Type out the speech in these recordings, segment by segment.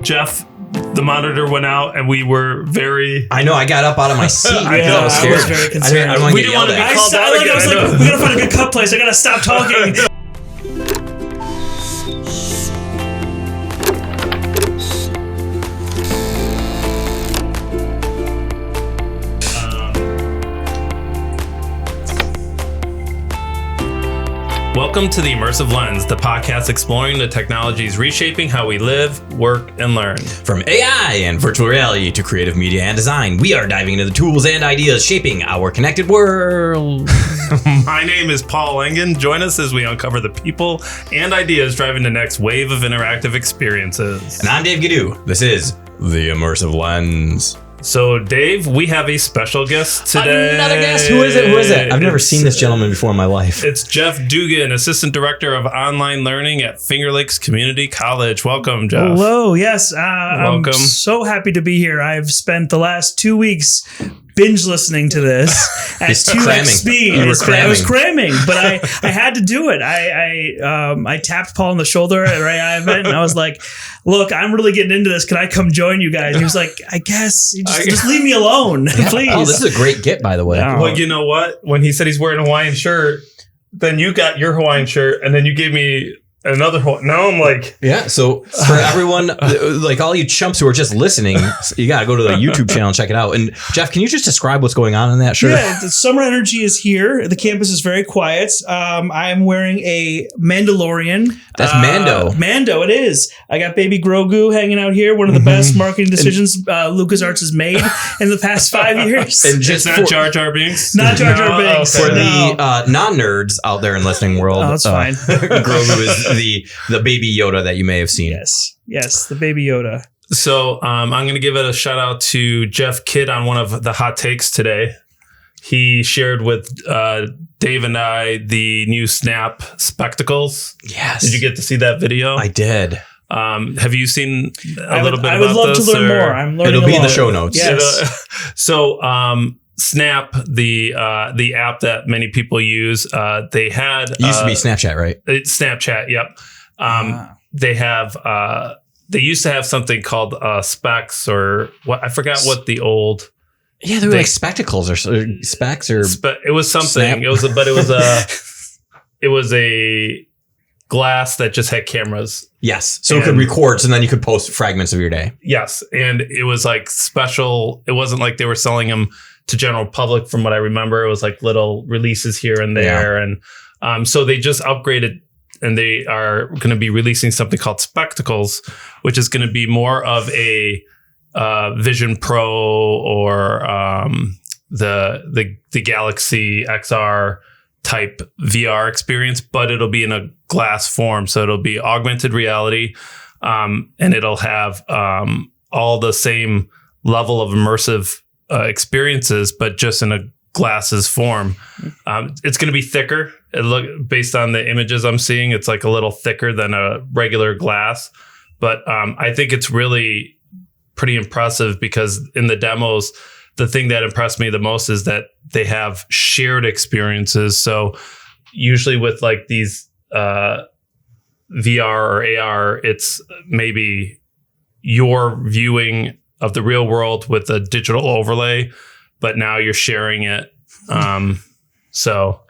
Jeff, the monitor went out, and we were very... I know, I got up out of my seat. I was very concerned. I We didn't want to be called out again. I was like, we gotta find a good cut place. I gotta stop talking. Welcome to the Immersive Lens, the podcast exploring the technologies reshaping how we live, work, and learn. From AI and virtual reality to creative media and design, we are diving into the tools and ideas shaping our connected world. My name is Paul Engin. Join us as we uncover the people and ideas driving the next wave of interactive experiences. And I'm Dave Ghidiu. This is the Immersive Lens. So, Dave, we have a special guest today. Another guest? Who is it? I've never seen this gentleman before in my life. It's Jeff Dugan, Assistant Director of Online Learning at Finger Lakes Community College. Welcome, Jeff. Hello, yes. Welcome. I'm so happy to be here. I've spent the last 2 weeks binge listening to this at 2x speed. I was cramming, but I had to do it. I tapped Paul on the shoulder at AI event, and I was like, "Look, I'm really getting into this. Can I come join you guys?" He was like, "I guess just leave me alone, please." Oh, this is a great get, by the way. Yeah. Well, you know what? When he said he's wearing a Hawaiian shirt, then you got your Hawaiian shirt, and then you gave me another Hawaiian. Now I'm like... Yeah, so for everyone, like all you chumps who are just listening, you got to go to the YouTube channel and check it out. And Jeff, can you just describe what's going on in that shirt? Yeah, the summer energy is here. The campus is very quiet. I'm wearing a Mandalorian. That's Mando. Mando, it is. I got Baby Grogu hanging out here. One of the best marketing decisions LucasArts has made in the past 5 years. And It's not Jar Jar Binks? Not Jar Jar Binks. For No. the non-nerds out there in listening world, that's fine. Grogu is the baby Yoda that you may have seen. Yes, the Baby Yoda. So I'm going to give it a shout out to Jeff Kidd on one of the hot takes today. He shared with Dave and I the new Snap spectacles. Yes. Did you get to see that video? I did. Have you seen a little bit I about would love this? to learn more. I'm learning It'll be in the along. show notes. Yes. So Snap, the app that many people use, they had... It used to be Snapchat, right? It's Snapchat, yep. They have... they used to have something called Specs or what? I forgot what the old... Yeah, they were like spectacles or specs or... It was something. Snap. It was a glass that just had cameras. Yes. So it could record, so then you could post fragments of your day. Yes. And it was like special. It wasn't like they were selling them to general public from what I remember. It was like little releases here and there. Yeah. And so they just upgraded and they are going to be releasing something called Spectacles, which is going to be more of a Vision Pro or the Galaxy XR type VR experience, but it'll be in a glass form. So it'll be augmented reality, and it'll have all the same level of immersive experiences, but just in a glasses form. It's going to be thicker. Based on the images I'm seeing, it's like a little thicker than a regular glass. But I think it's really pretty impressive because in the demos, the thing that impressed me the most is that they have shared experiences. So usually with like these VR or AR, it's maybe your viewing of the real world with a digital overlay, but now you're sharing it. So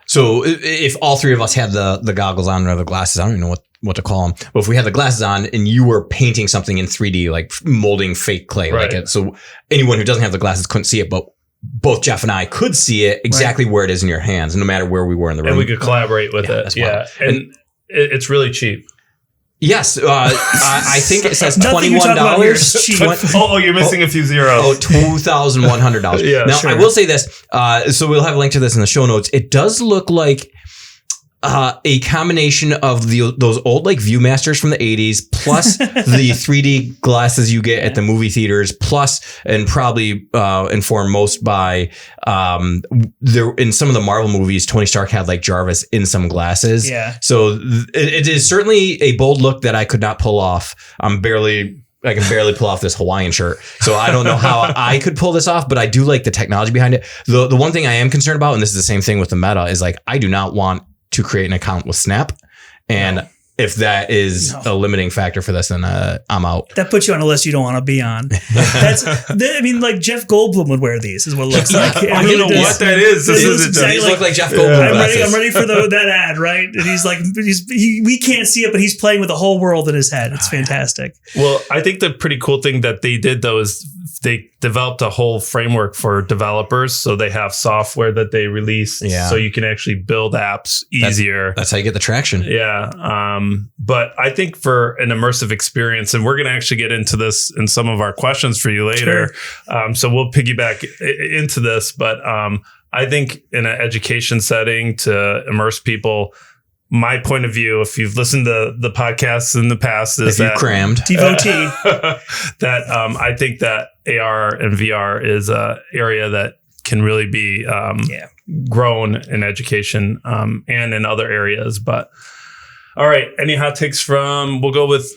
if all three of us had the goggles on or the glasses, I don't even know what to call them. But if we had the glasses on and you were painting something in 3D, like molding fake clay, right. So anyone who doesn't have the glasses couldn't see it, but both Jeff and I could see it exactly where it is in your hands, no matter where we were in the room. And we could collaborate with it. Yeah. And it's really cheap. Yes. I think it says $21. Oh, you're missing a few zeros. Oh, $2,100. Yeah, now, sure. I will say this. So we'll have a link to this in the show notes. It does look like a combination of those old like Viewmasters from the 80s, plus the 3D glasses you get at the movie theaters, plus and probably informed most by there in some of the Marvel movies, Tony Stark had like Jarvis in some glasses. Yeah. So it is certainly a bold look that I could not pull off. I can barely pull off this Hawaiian shirt. So I don't know how I could pull this off, but I do like the technology behind it. The one thing I am concerned about, and this is the same thing with the Meta, is like I do not want to create an account with Snap. And if that is a limiting factor for this, then I'm out. That puts you on a list you don't want to be on. I mean, like Jeff Goldblum would wear these, is what it looks like. It really know what that is. This is exactly look like Jeff Goldblum. I'm ready for that ad, right? And he's like, we can't see it, but he's playing with the whole world in his head. It's fantastic. Well, I think the pretty cool thing that they did though is they developed a whole framework for developers. So they have software that they release so you can actually build apps easier. That's how you get the traction. Yeah. But I think for an immersive experience, and we're going to actually get into this in some of our questions for you later. Sure. So we'll piggyback into this, but I think in an education setting to immerse people, my point of view, if you've listened to the podcasts in the past, is that crammed devotee that I think that AR and VR is a area that can really be grown in education and in other areas. But all right, any hot takes from? We'll go with.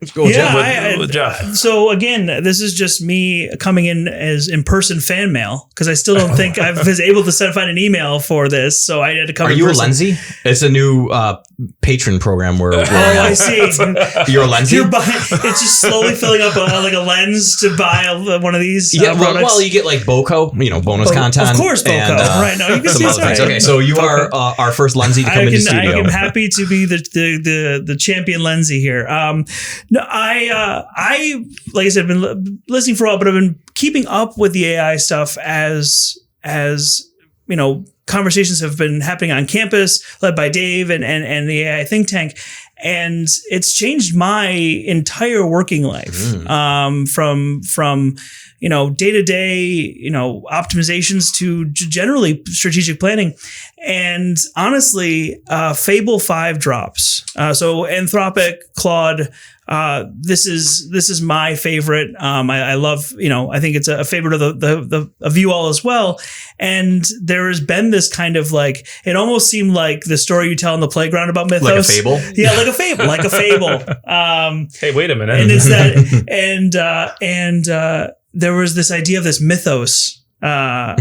Let's go with Jeff. So again, this is just me coming in as in-person fan mail because I still don't think I was able to find an email for this. So I had to come. Are you a Lensie? It's a new patron program where. I see. You're a Lensie. It's just slowly filling up like a lens to buy one of these. Products. Well, you get like BOCO, bonus content. Of course, BOCO. Right now, you can see things. Okay, so you are our first Lensie to come into the studio. I am happy to be the champion Lensie here. No, I like I said, I've been listening for a while, but I've been keeping up with the AI stuff as conversations have been happening on campus, led by Dave and the AI think tank. And it's changed my entire working life from day to day, optimizations to generally strategic planning. And honestly, Fable 5 drops. So Anthropic, Claude, this is my favorite. I love, I think it's a favorite of you all as well. And there has been this kind of like, it almost seemed like the story you tell in the playground about Mythos. Like a fable? Yeah, like a fable. Hey, wait a minute. And is that, and there was this idea of this Mythos model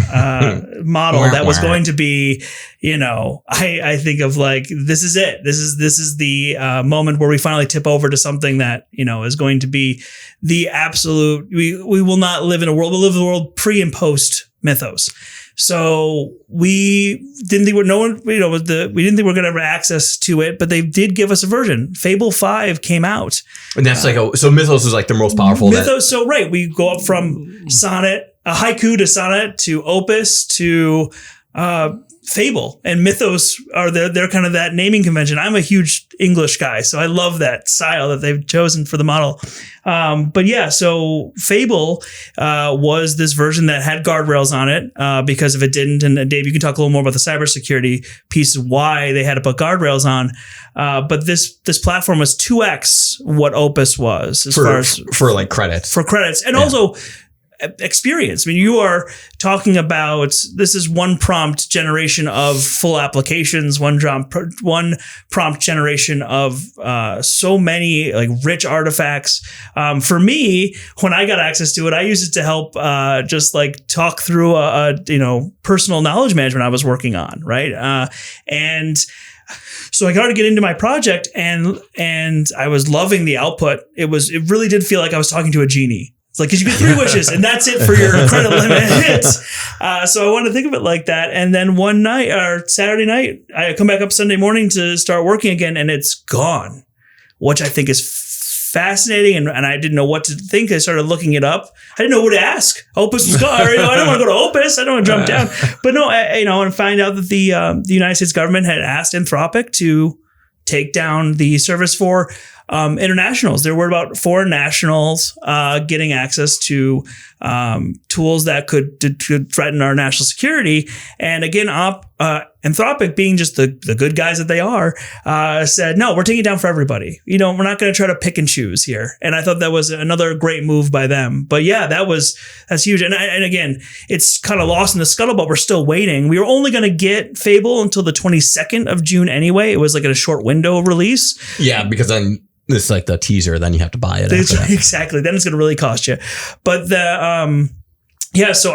that was going to be, I think of like, this is it. This is the moment where we finally tip over to something that, is going to be the absolute, we will not live in a world, we'll live in a world pre and post Mythos. So we didn't think we didn't think we were going to have access to it, but they did give us a version. Fable 5 came out. And that's so Mythos is like the most powerful. Mythos. So right. We go up from sonnet, a haiku to sonnet to opus to, Fable and Mythos they're kind of that naming convention. I'm a huge English guy, so I love that style that they've chosen for the model. But yeah, so Fable was this version that had guardrails on it because if it didn't, and Dave, you can talk a little more about the cybersecurity piece, why they had to put guardrails on. But this platform was 2x what Opus was for like credits. For credits, and also experience. I mean, you are talking about, this is one prompt generation of full applications, one prompt generation of so many like rich artifacts. For me, when I got access to it, I used it to help just like talk through a personal knowledge management I was working on, right? And so I got to get into my project and I was loving the output. It really did feel like I was talking to a genie. It's like, because you get 3 wishes and that's it for your credit limit. So I wanted to think of it like that. And then one night or Saturday night, I come back up Sunday morning to start working again and it's gone, which I think is fascinating. And I didn't know what to think. I started looking it up. I didn't know who to ask. Opus was gone. I don't want to go to Opus. I don't want to jump down. But no, and find out that the United States government had asked Anthropic to take down the service for internationals. There were about 4 nationals getting access to tools that could threaten our national security. And again, Anthropic, being just the good guys that they are, said, no, we're taking it down for everybody. We're not going to try to pick and choose here. And I thought that was another great move by them. But yeah, that's huge. And again, it's kind of lost in the scuttlebutt. We're still waiting. We were only going to get Fable until the 22nd of June anyway. It was like a short window of release. Yeah, because then it's like the teaser, then you have to buy it. Exactly. Then it's going to really cost you. But so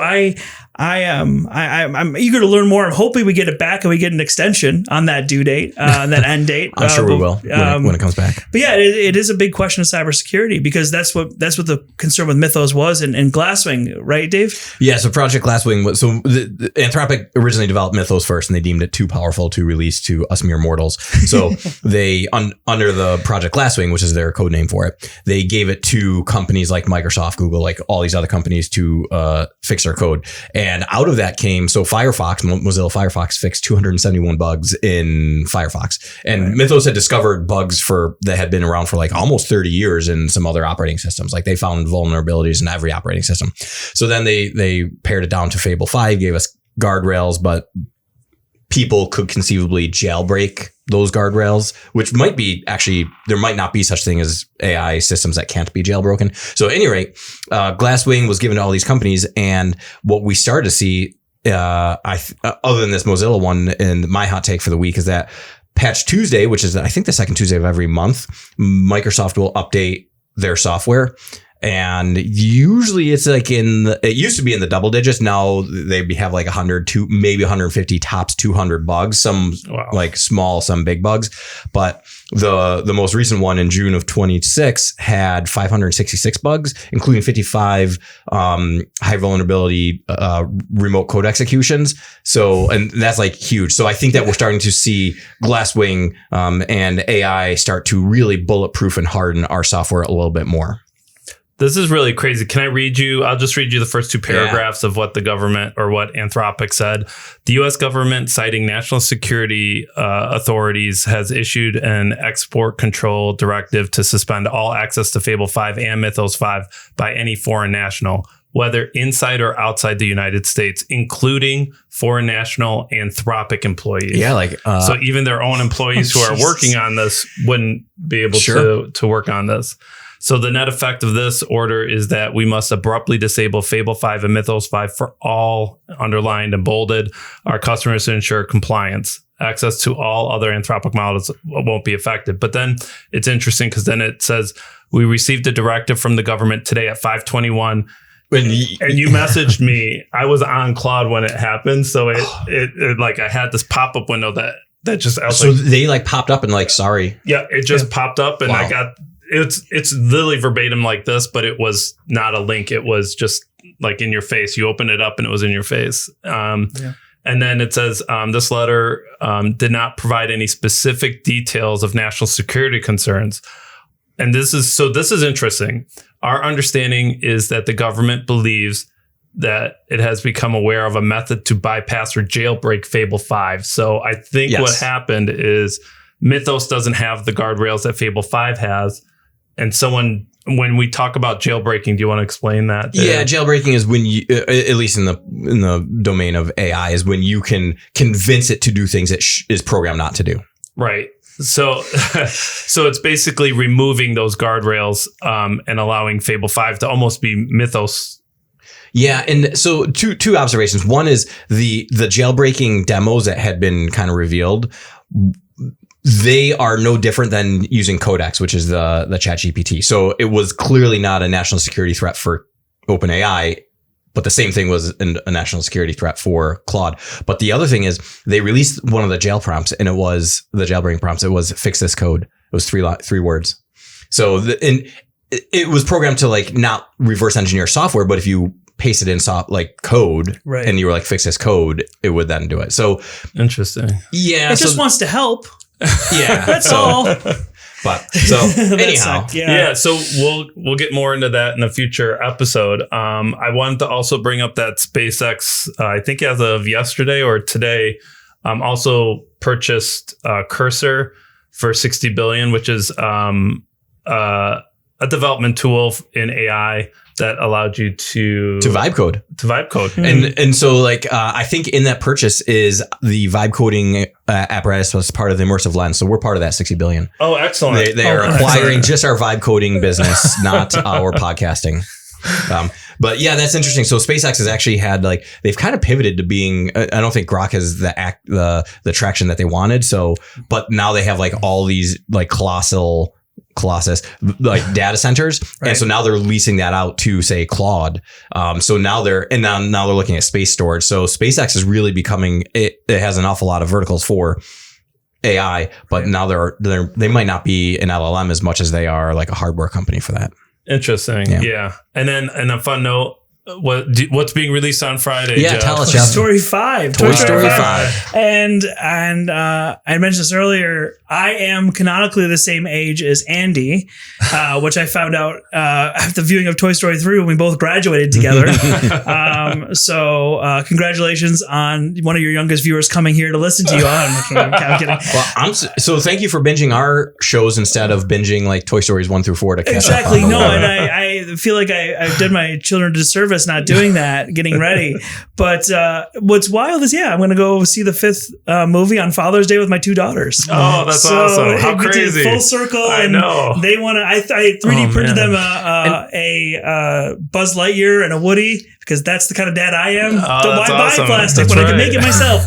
I'm eager to learn more, and hopefully we get it back and we get an extension on that due date, that end date. I'm sure we will when it comes back. But yeah, it is a big question of cybersecurity, because that's what the concern with Mythos was and Glasswing, right, Dave? Yeah. So Project Glasswing was the Anthropic originally developed Mythos first, and they deemed it too powerful to release to us mere mortals. So they under the Project Glasswing, which is their code name for it, they gave it to companies like Microsoft, Google, like all these other companies to fix their code. And out of that came, so Firefox, Mozilla Firefox fixed 271 bugs in Firefox. And Mythos had discovered bugs that had been around for like almost 30 years in some other operating systems. Like they found vulnerabilities in every operating system. So then they pared it down to Fable 5, gave us guardrails, but people could conceivably jailbreak those guardrails, which might be actually, there might not be such thing as AI systems that can't be jailbroken. So at any rate, Glasswing was given to all these companies. And what we started to see, other than this Mozilla one, and my hot take for the week is that Patch Tuesday, which is I think the second Tuesday of every month, Microsoft will update their software. And usually it's like it used to be in the double digits. Now they have like 100 to maybe 150, tops 200 bugs, some like small, some big bugs. But the most recent one in June of 26 had 566 bugs, including 55 high vulnerability remote code executions. So, and that's like huge. So I think that we're starting to see Glasswing and AI start to really bulletproof and harden our software a little bit more. This is really crazy. Can I read you? I'll just read you the first two paragraphs of what the government or what Anthropic said. The U.S. government, citing national security authorities, has issued an export control directive to suspend all access to Fable 5 and Mythos 5 by any foreign national, whether inside or outside the United States, including foreign national Anthropic employees. Yeah, like so even their own employees who are working on this wouldn't be able to work on this. So the net effect of this order is that we must abruptly disable Fable 5 and Mythos 5 for all, underlined and bolded, our customers to ensure compliance. Access to all other Anthropic models won't be affected. But then it's interesting because then it says, we received a directive from the government today at 5:21. And you messaged me. I was on Claude when it happened. So it like I had this pop-up window that just... So they like popped up and like, sorry. Yeah, it just popped up and I got... It's literally verbatim like this, but it was not a link. It was just like in your face. You open it up and it was in your face. And then it says, this letter did not provide any specific details of national security concerns. And this is interesting. Our understanding is that the government believes that it has become aware of a method to bypass or jailbreak Fable 5. So I think what happened is Mythos doesn't have the guardrails that Fable 5 has. And when we talk about jailbreaking, do you want to explain that? Yeah, jailbreaking is when you, at least in the domain of AI, is when you can convince it to do things it is programmed not to do. Right. So it's basically removing those guardrails and allowing Fable 5 to almost be Mythos. Yeah, and so two observations. One is the jailbreaking demos that had been kind of revealed. They are no different than using Codex, which is the ChatGPT. So it was clearly not a national security threat for OpenAI, but the same thing was a national security threat for Claude. But the other thing is they released one of the jail prompts, and it was the jailbreaking prompts. It was fix this code. It was three words. So it was programmed to like not reverse engineer software, but if you paste it in code and you were like fix this code, it would then do it. So interesting. Yeah, it just wants to help. Yeah, that's all. But so anyhow, so we'll get more into that in a future episode. I wanted to also bring up that SpaceX, I think as of yesterday or today, also purchased Cursor for $60 billion, which is a development tool in AI that allowed you to vibe code. And so like, I think in that purchase is the vibe coding apparatus was part of the Immersive Lens. So we're part of that 60 billion. Oh, excellent. They are acquiring just our vibe coding business, not our podcasting. But yeah, that's interesting. So SpaceX has actually had they've kind of pivoted to being, I don't think Grok has the traction that they wanted. So, but now they have all these colossal Colossus, like data centers. Right. And so now they're leasing that out to say Claude. So now they're looking at space storage. So SpaceX is really becoming, it has an awful lot of verticals for AI, but now they might not be an LLM as much as they are like a hardware company for that. Interesting. Yeah. And then, and a fun note, what's being released on Friday? Yeah, Jeff? tell us, Toy Jeff. Story 5. Toy Story 5. And I mentioned this earlier. I am canonically the same age as Andy, which I found out after the viewing of Toy Story 3 when we both graduated together. So congratulations on one of your youngest viewers coming here to listen to you on. I'm kidding. Well, so thank you for binging our shows instead of binging like Toy Stories 1 through 4 to catch Exactly. up on No, and I feel like I did my children a disservice not doing that, getting ready. But what's wild is, I'm going to go see the 5th movie on Father's Day with my 2 daughters. Oh, that's awesome. How crazy. Full circle. I know. They want to, I 3D printed them a Buzz Lightyear and a Woody because that's the kind of dad I am. Why buy plastic when I can make it myself?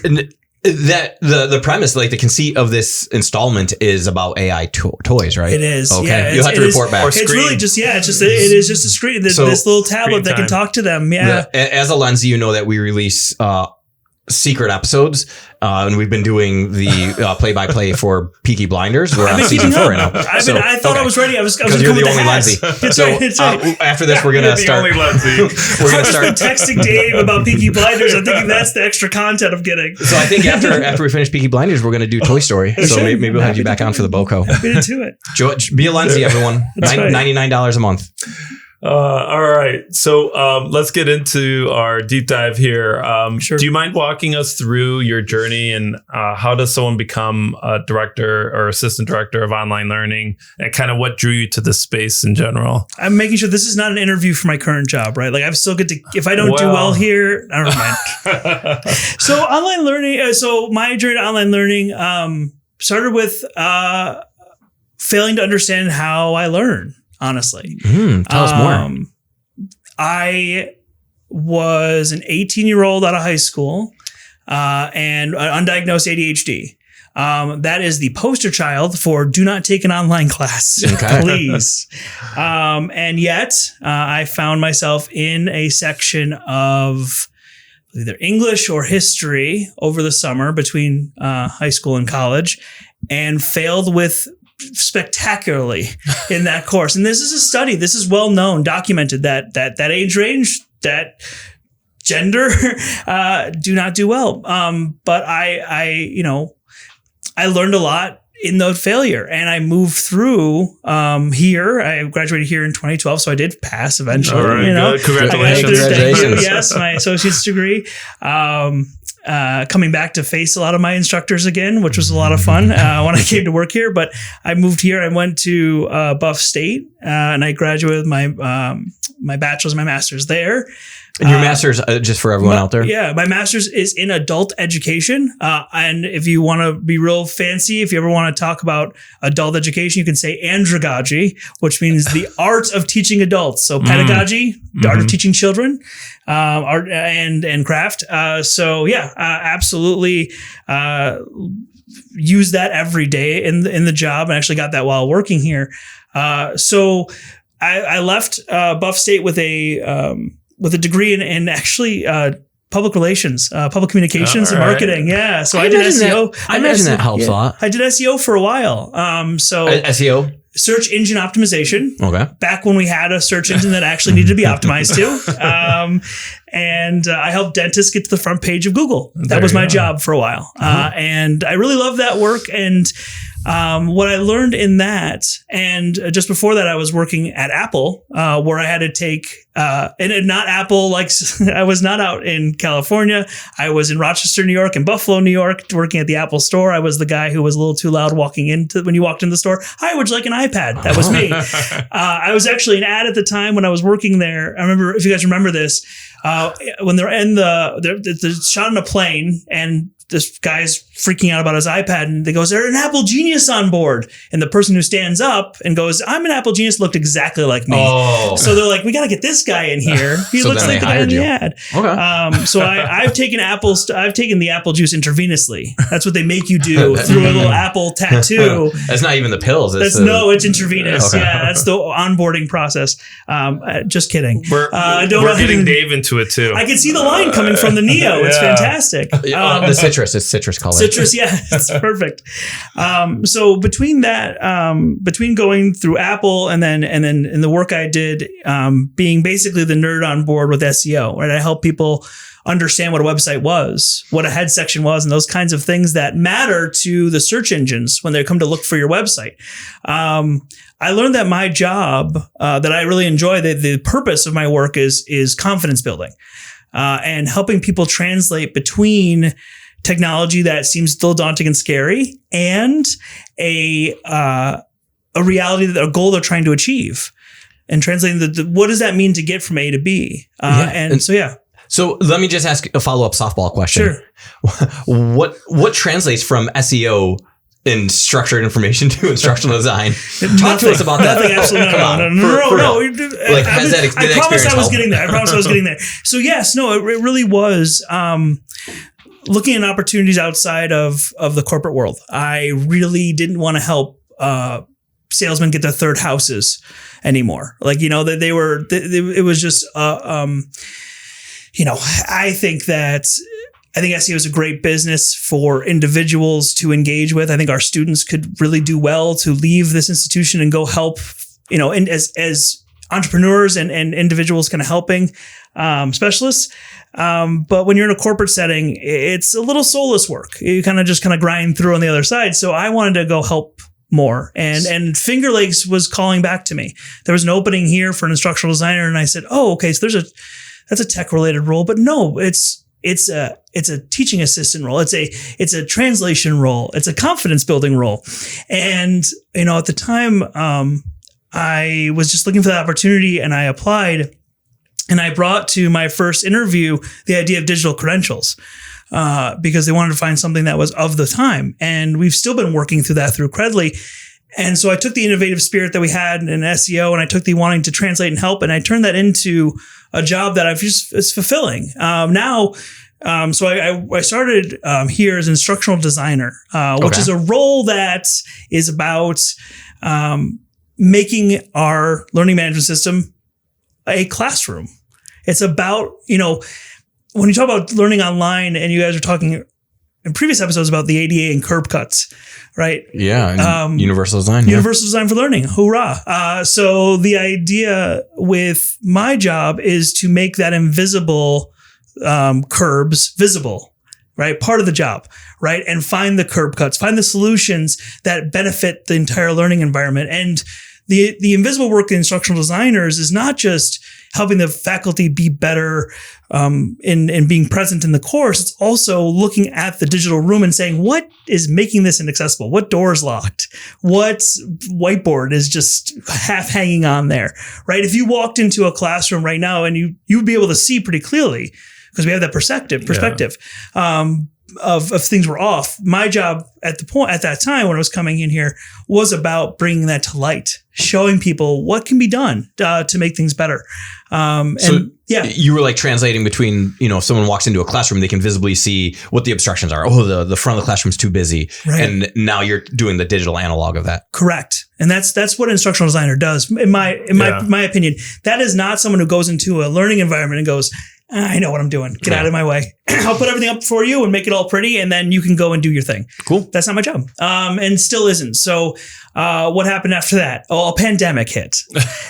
and that the premise, like the conceit of this installment is about AI toys, right? It is. Okay. Yeah, You'll have to report back. It's really just, it is just a screen, this little tablet that can talk to them. Yeah. As a Lensy, you know that we release secret episodes, and we've been doing the play-by-play for Peaky Blinders. We're on season 4 right now. I thought I was ready. I was going you're to the only Lensy. So after this, we're gonna start. We're gonna start texting Dave about Peaky Blinders. I'm thinking that's the extra content I'm getting. So I think after we finish Peaky Blinders, we're gonna do Toy Story. So maybe we'll have you back on for the BOCO. Happy to do it. Be a Lensy, everyone. $99 a month. All right. So let's get into our deep dive here. Sure. Do you mind walking us through your journey and how does someone become a director or assistant director of online learning, and kind of what drew you to this space in general? I'm making sure this is not an interview for my current job, right? Like I still get to, if I don't do well here, I don't mind. So online learning. So my journey to online learning started with failing to understand how I learn. Honestly, tell us more. I was an 18-year-old out of high school and undiagnosed ADHD. That is the poster child for do not take an online class, please. And yet I found myself in a section of either English or history over the summer between high school and college, and failed with spectacularly in that course. And this is a study. This is well known, documented that age range, that gender do not do well. But I learned a lot in the failure, and I moved through here. I graduated here in 2012, so I did pass eventually. All right, good. Congratulations. Thank you. Yes, my associate's degree. Coming back to face a lot of my instructors again, which was a lot of fun when I came to work here. But I moved here. I went to Buff State and I graduated with my bachelor's and my master's there. And your master's, just for everyone out there? Yeah, my master's is in adult education. And if you want to be real fancy, if you ever want to talk about adult education, you can say andragogy, which means the art of teaching adults. So pedagogy, the art of teaching children, art and craft. Absolutely use that every day in the job, and actually got that while working here. So I left Buff State with a degree in actually public relations, public communications and marketing. Yeah. So I did SEO. I imagine that helps a lot. I did SEO for a while. SEO? Search engine optimization. Okay. Back when we had a search engine that actually needed to be optimized to. And I helped dentists get to the front page of Google. That was my job for a while. And I really loved that work. And what I learned in that, and just before that, I was working at Apple, where I had to take, and not Apple, like I was not out in California. I was in Rochester, New York, and Buffalo, New York, working at the Apple store. I was the guy who was a little too loud when you walked in the store. Hi, would you like an iPad? That was me. I was actually an ad at the time when I was working there. I remember, if you guys remember this, when they're in they're shot on a plane, and this guy's freaking out about his iPad, and they goes, "There's an Apple genius on board." And the person who stands up and goes, "I'm an Apple genius," looked exactly like me. Oh. So they're like, "We got to get this guy in here. He looks like the guy in the ad." Okay. So I've taken the apple juice intravenously. That's what they make you do through a little apple tattoo. That's not even the pills. It's intravenous. Okay. Yeah, that's the onboarding process. Just kidding. We're getting Dave into it too. I can see the line coming from the Neo. It's fantastic. The citrus. It's citrus color. Citrus, yeah, it's perfect. So between that, between going through Apple and then in the work I did, being basically the nerd on board with SEO, right? I help people understand what a website was, what a head section was, and those kinds of things that matter to the search engines when they come to look for your website. I learned that my job, that I really enjoy, the purpose of my work is confidence building, and helping people translate between technology that seems still daunting and scary and a reality, that a goal they're trying to achieve, and translating what does that mean to get from A to B. So let me just ask a follow-up softball question. Sure. What translates from SEO in structured information to instructional design? Talk to us about that. Nothing, absolutely no. Like, I promise I was getting there. So yes, no, it really was looking at opportunities outside of the corporate world. I really didn't want to help salesmen get their third houses anymore. Like, it was just I think SEO is a great business for individuals to engage with. I think our students could really do well to leave this institution and go help, and as entrepreneurs and individuals kind of helping specialists. But when you're in a corporate setting, it's a little soulless work. You kind of grind through on the other side. So I wanted to go help more. And Finger Lakes was calling back to me. There was an opening here for an instructional designer. And I said, oh, okay, so that's a tech related role, but no, it's a teaching assistant role. It's a translation role. It's a confidence building role. And, at the time, I was just looking for that opportunity, and I applied, and I brought to my first interview the idea of digital credentials, because they wanted to find something that was of the time. And we've still been working through that through Credly. And so I took the innovative spirit that we had in SEO, and I took the wanting to translate and help, and I turned that into a job that it's fulfilling. So I started here as an instructional designer, which is a role that is about making our learning management system a classroom. It's about, when you talk about learning online, and you guys are talking in previous episodes about the ADA and curb cuts, right? Yeah. Universal design. Universal design for learning. Hoorah. So the idea with my job is to make that invisible curbs visible, right? Part of the job, right? And find the curb cuts, find the solutions that benefit the entire learning environment. And the invisible work of instructional designers is not just helping the faculty be better in being present in the course. It's also looking at the digital room and saying, what is making this inaccessible? What door is locked? What whiteboard is just half hanging on there, right? If you walked into a classroom right now, and you'd be able to see pretty clearly, because we have that perspective of things were off. My job at that time when I was coming in here was about bringing that to light, showing people what can be done to make things better. You were like translating between, if someone walks into a classroom, they can visibly see what the obstructions are. Oh, the front of the classroom's too busy. Right. And now you're doing the digital analog of that. Correct. And that's what an instructional designer does. In my opinion, that is not someone who goes into a learning environment and goes, I know what I'm doing. Get out of my way. I'll put everything up for you and make it all pretty, and then you can go and do your thing. Cool. That's not my job. And still isn't. So what happened after that? Oh, a pandemic hit.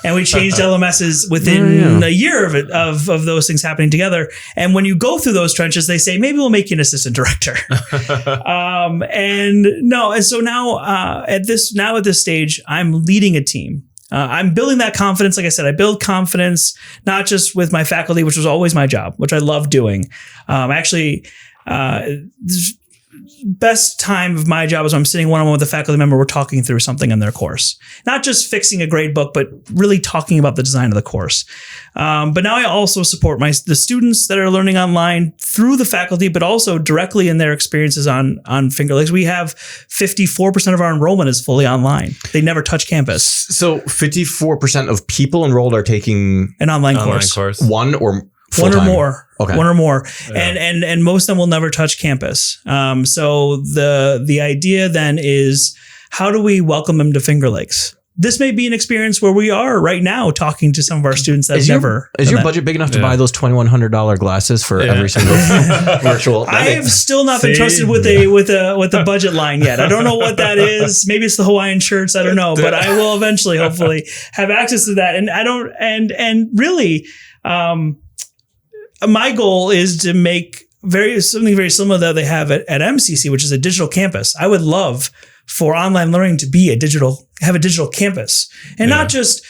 And we changed LMSs within a year of those things happening together. And when you go through those trenches, they say, maybe we'll make you an assistant director. And so now at this stage, I'm leading a team. I'm building that confidence. Like I said, I build confidence, not just with my faculty, which was always my job, which I love doing. best time of my job is when I'm sitting one-on-one with a faculty member. We're talking through something in their course, not just fixing a grade book, but really talking about the design of the course. But now I also support the students that are learning online through the faculty, but also directly in their experiences on Finger Lakes. We have 54% of our enrollment is fully online. They never touch campus. So 54% of people enrolled are taking an online course. One or full-time? One or more. Okay. One or more. Yeah. And most of them will never touch campus. So the idea then is, how do we welcome them to Finger Lakes? This may be an experience where we are right now talking to some of our students that Is your budget big enough to buy those $2,100 glasses for every single virtual? I've still not been trusted with a budget line yet. I don't know what that is. Maybe it's the Hawaiian shirts. I don't know, but I will eventually, hopefully, have access to that. And really, my goal is to make something very similar that they have at MCC, which is a digital campus. I would love for online learning to be have a digital campus, and not just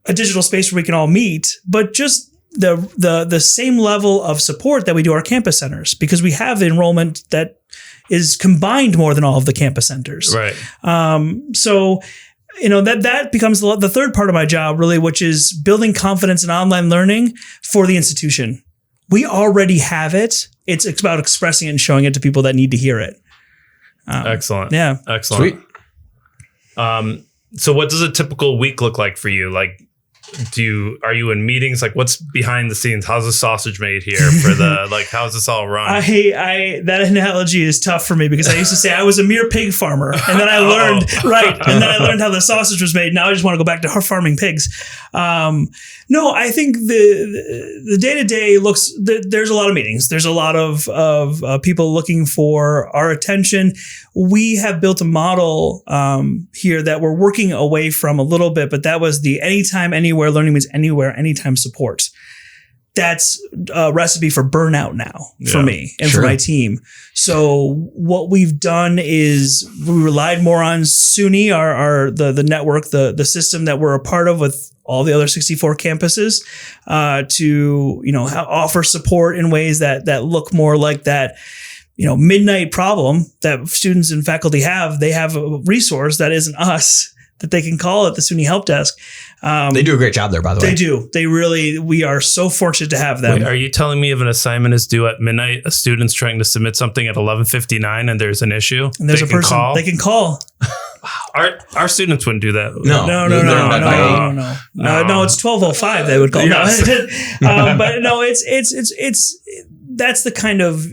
a digital space where we can all meet, but just the same level of support that we do our campus centers, because we have enrollment that is combined more than all of the campus centers. Right. So, that becomes the third part of my job, really, which is building confidence in online learning for the institution. We already have it. It's about expressing it and showing it to people that need to hear it. Excellent. Yeah. Excellent. Sweet. So what does a typical week look like for you? Like, are you in meetings? Like, what's behind the scenes? How's the sausage made here for how's this all run? That analogy is tough for me, because I used to say I was a mere pig farmer, and then I learned, and then I learned how the sausage was made. Now I just want to go back to farming pigs. No, I think the day-to-day there's a lot of meetings. There's a lot of people looking for our attention. We have built a model here that we're working away from a little bit, but that was the anytime, anywhere learning means anywhere, anytime support. That's a recipe for burnout now for me and for my team. So what we've done is we relied more on SUNY, the network, the system that we're a part of with all the other 64 campuses, to offer support in ways that look more like that midnight problem that students and faculty have. They have a resource that isn't us that they can call at the SUNY Help Desk. They do a great job there, by the way. They do. We are so fortunate to have them. Wait, are you telling me if an assignment is due at midnight, a student's trying to submit something at 11:59 and there's an issue? And there's a person they can call. Wow. Our students wouldn't do that. No. No, it's 12:05 they would call. Yes. But no, it's that's the kind of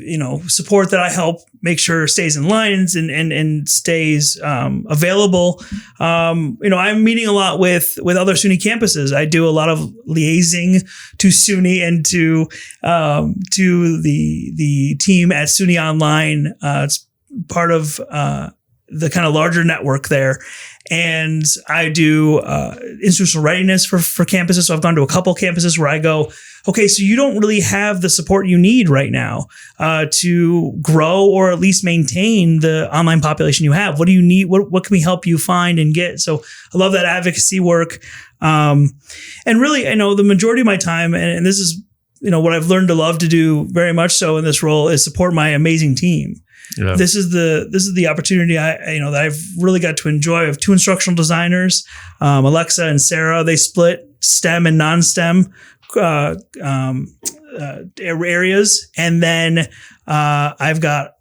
support that I help make sure stays in lines and stays available. I'm meeting a lot with other SUNY campuses. I do a lot of liaising to SUNY and to the team at SUNY Online. It's part of the kind of larger network there. And I do institutional readiness for campuses. So I've gone to a couple campuses where I go, okay, so you don't really have the support you need right now to grow or at least maintain the online population you have. What do you need? What can we help you find and get? So I love that advocacy work. And really, I know the majority of my time, and this is what I've learned to love to do very much so in this role, is support my amazing team. Yeah. This is the opportunity that I've really got to enjoy. I have two instructional designers, Alexa and Sarah. They split STEM and non-STEM areas, and then I've got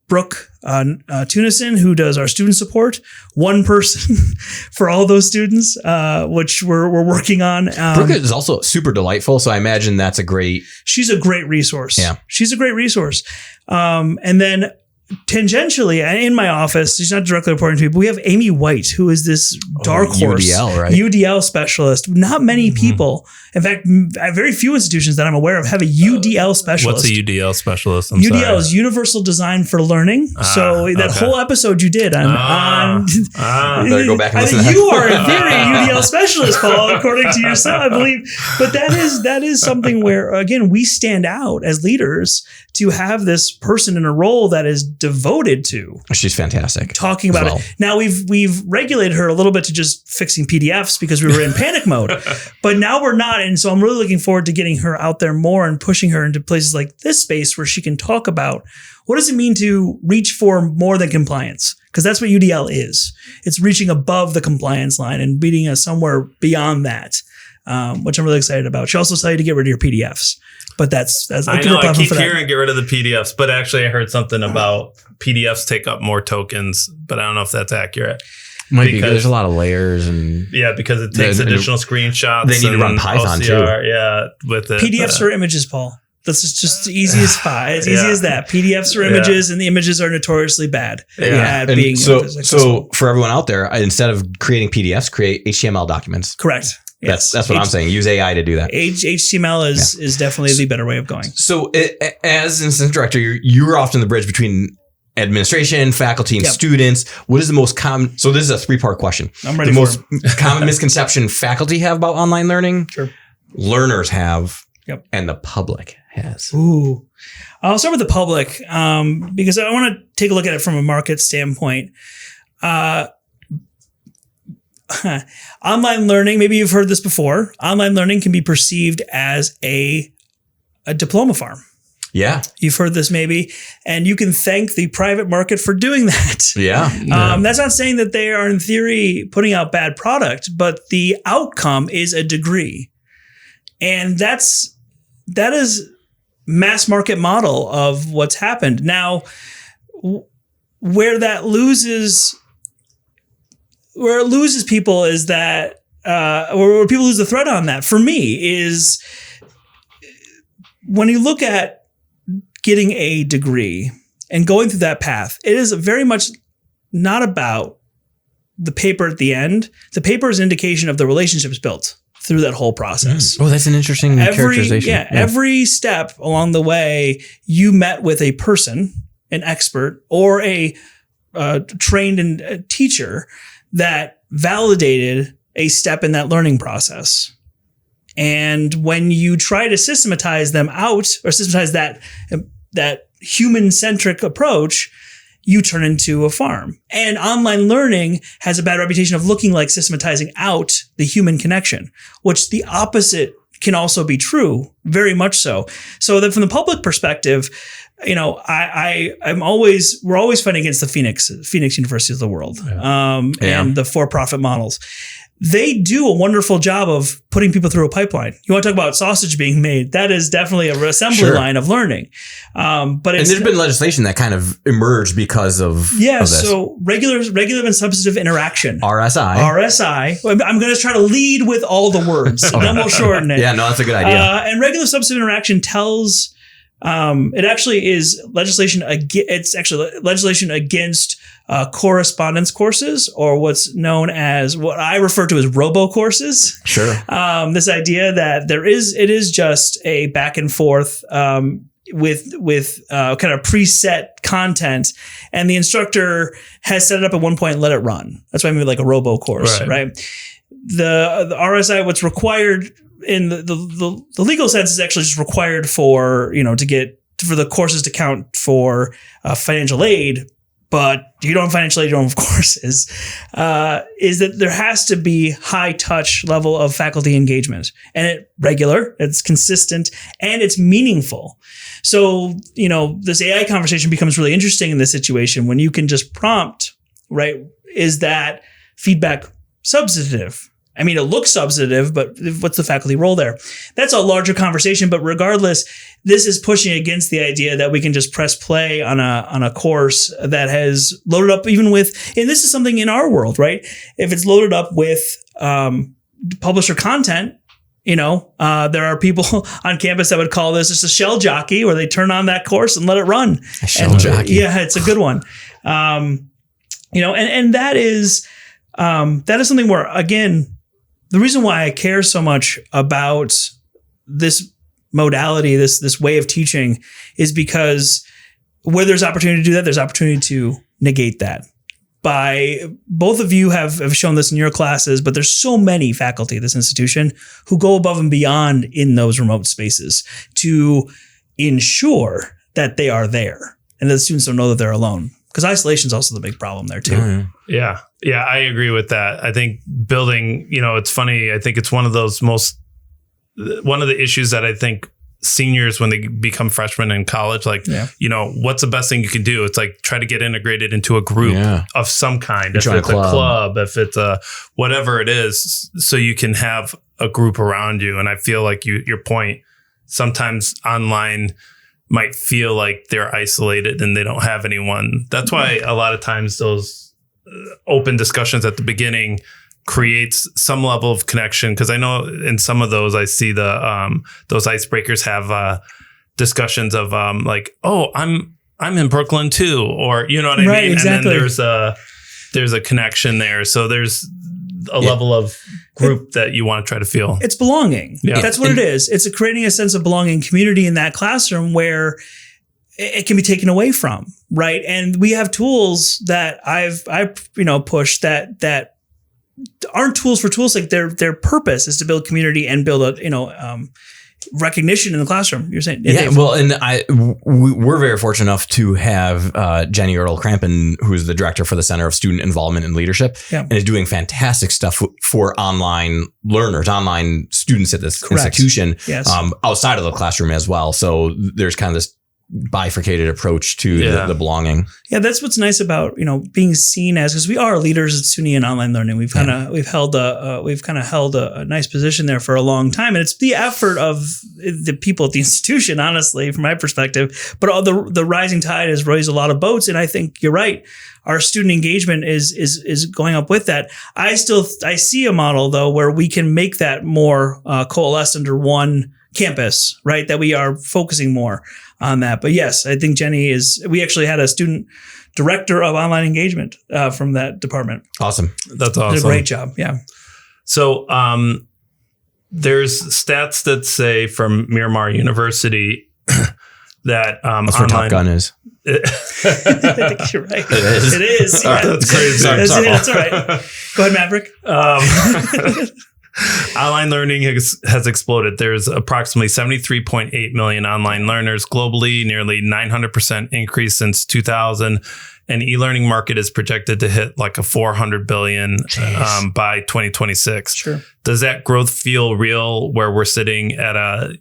Brooke Tunison, who does our student support. One person for all those students, which we're working on. Brooke is also super delightful, so I imagine that's she's a great resource. Yeah. She's a great resource. And then tangentially, in my office, she's not directly reporting to me, but we have Amy White, who is this dark horse UDL, right? UDL specialist. Not many people, in fact, very few institutions that I'm aware of have a UDL specialist. What's a UDL specialist? UDL is Universal Design for Learning. So that whole episode you did on better go back and listen to that. You are in theory a UDL specialist, Paul, according to yourself, I believe. But that is something where, again, we stand out as leaders to have this person in a role that is devoted to. She's fantastic. Talking about it. Now we've regulated her a little bit to just fixing PDFs because we were in panic mode, but now we're not. And so I'm really looking forward to getting her out there more and pushing her into places like this space where she can talk about what does it mean to reach for more than compliance? Because that's what UDL is. It's reaching above the compliance line and beating us somewhere beyond that, which I'm really excited about. She also tell you to get rid of your PDFs. But that's I know. I keep hearing get rid of the PDFs, but actually I heard something about PDFs take up more tokens, but I don't know if that's accurate. Might be. There's a lot of layers and because it takes additional screenshots. They need to run Python OCR, too. Yeah, with it. PDFs are images, Paul. That's just the easiest as easy as that. PDFs are images, and the images are notoriously bad. At being so for everyone out there, instead of creating PDFs, create HTML documents. Correct. Yes. That's what I'm saying. Use AI to do that. HTML is definitely the better way of going. So as an assistant director, you're often the bridge between administration, faculty, and students. What is the most common? So this is a 3-part question. I'm ready. The most common misconception faculty have about online learning, learners have, and the public has. Ooh. I'll start with the public because I want to take a look at it from a market standpoint. Online learning, maybe you've heard this before. Online learning can be perceived as a diploma farm. Yeah. You've heard this maybe, and you can thank the private market for doing that. Yeah. That's not saying that they are in theory putting out bad product, but the outcome is a degree. And that is mass market model of what's happened. Now, where it loses people is that, where people lose the thread on that for me is when you look at getting a degree and going through that path, it is very much not about the paper at the end. The paper is an indication of the relationships built through that whole process. Oh, that's an interesting characterization. Every step along the way, you met with a person, an expert, or a trained teacher that validated a step in that learning process. And when you try to systematize them out or systematize that human-centric approach, you turn into a farm. And online learning has a bad reputation of looking like systematizing out the human connection, which the opposite can also be true, very much so. So that from the public perspective, we're always fighting against the Phoenix Universities of the world, and the for-profit models. They do a wonderful job of putting people through a pipeline. You want to talk about sausage being made? That is definitely a assembly line of learning. But there's been legislation that kind of emerged because of this. So regular and substantive interaction. RSI. I'm going to try to lead with all the words, and then we'll shorten it. Yeah, no, that's a good idea. And regular substantive interaction tells. It actually is legislation. It's actually legislation against correspondence courses, or what's known as what I refer to as robo courses. Sure. This idea that it is just a back and forth with kind of preset content, and the instructor has set it up at one point and let it run. That's why I mean like a robo course, right? The RSI, what's required in the legal sense is actually just required for, for the courses to count for financial aid, but you don't have financial aid, you don't have courses, is that there has to be high touch level of faculty engagement, and it's consistent, and it's meaningful. So, this AI conversation becomes really interesting in this situation when you can just prompt, right? Is that feedback substantive? I mean, it looks substantive, but what's the faculty role there? That's a larger conversation. But regardless, this is pushing against the idea that we can just press play on a course that has loaded up even with, and this is something in our world, right? If it's loaded up with publisher content, there are people on campus that would call this just a shell jockey, where they turn on that course and let it run. A shell jockey. Yeah, it's a good one. And that is something where, again, the reason why I care so much about this modality, this way of teaching, is because where there's opportunity to do that, there's opportunity to negate that. Both of you have shown this in your classes, but there's so many faculty at this institution who go above and beyond in those remote spaces to ensure that they are there. and the students don't know that they're alone. Because isolation is also the big problem there too. Yeah, I agree with that. I think building, it's funny. I think it's one of the issues that I think seniors, when they become freshmen in college, what's the best thing you can do? It's like try to get integrated into a group of some kind. If it's a club, if it's a whatever it is, so you can have a group around you. And I feel like your point, sometimes online might feel like they're isolated and they don't have anyone. That's why a lot of times those open discussions at the beginning creates some level of connection. Because I know in some of those, I see those icebreakers have discussions of I'm in Brooklyn too, or you know what I mean. Exactly. And then there's a connection there. So there's a level of group that you want to try to feel. It's belonging. Yeah. That's what it is. It's creating a sense of belonging, community in that classroom where it can be taken away from, right? And we have tools that I've pushed that aren't tools for tools' sake. Their purpose is to build community and build recognition in the classroom. You're saying, Dave. Well, and we're very fortunate enough to have Jenny Ertl Crampen, who's the director for the Center of Student Involvement and Leadership, and is doing fantastic stuff for online learners, online students at this institution, outside of the classroom as well. So there's kind of this bifurcated approach to the belonging. Yeah, that's what's nice about being seen as, because we are leaders at SUNY in online learning. We've kind of held a nice position there for a long time, and it's the effort of the people at the institution, honestly, from my perspective. But all the rising tide has raised a lot of boats, and I think you're right. Our student engagement is going up with that. I see a model though where we can make that more coalesced under one campus, right? That we are focusing more on that. But yes, I think Jenny we actually had a student director of online engagement from that department. Awesome. That's awesome. Did a great job. Yeah. So there's stats that say from Miramar University that that's where Top Gun is. I think you're right. It is. Yeah. That's crazy. That's all right. Go ahead, Maverick. Online learning has exploded. There's approximately 73.8 million online learners globally, nearly 900% increase since 2000. And e-learning market is projected to hit like a 400 billion by 2026. Sure. Does that growth feel real where we're sitting at a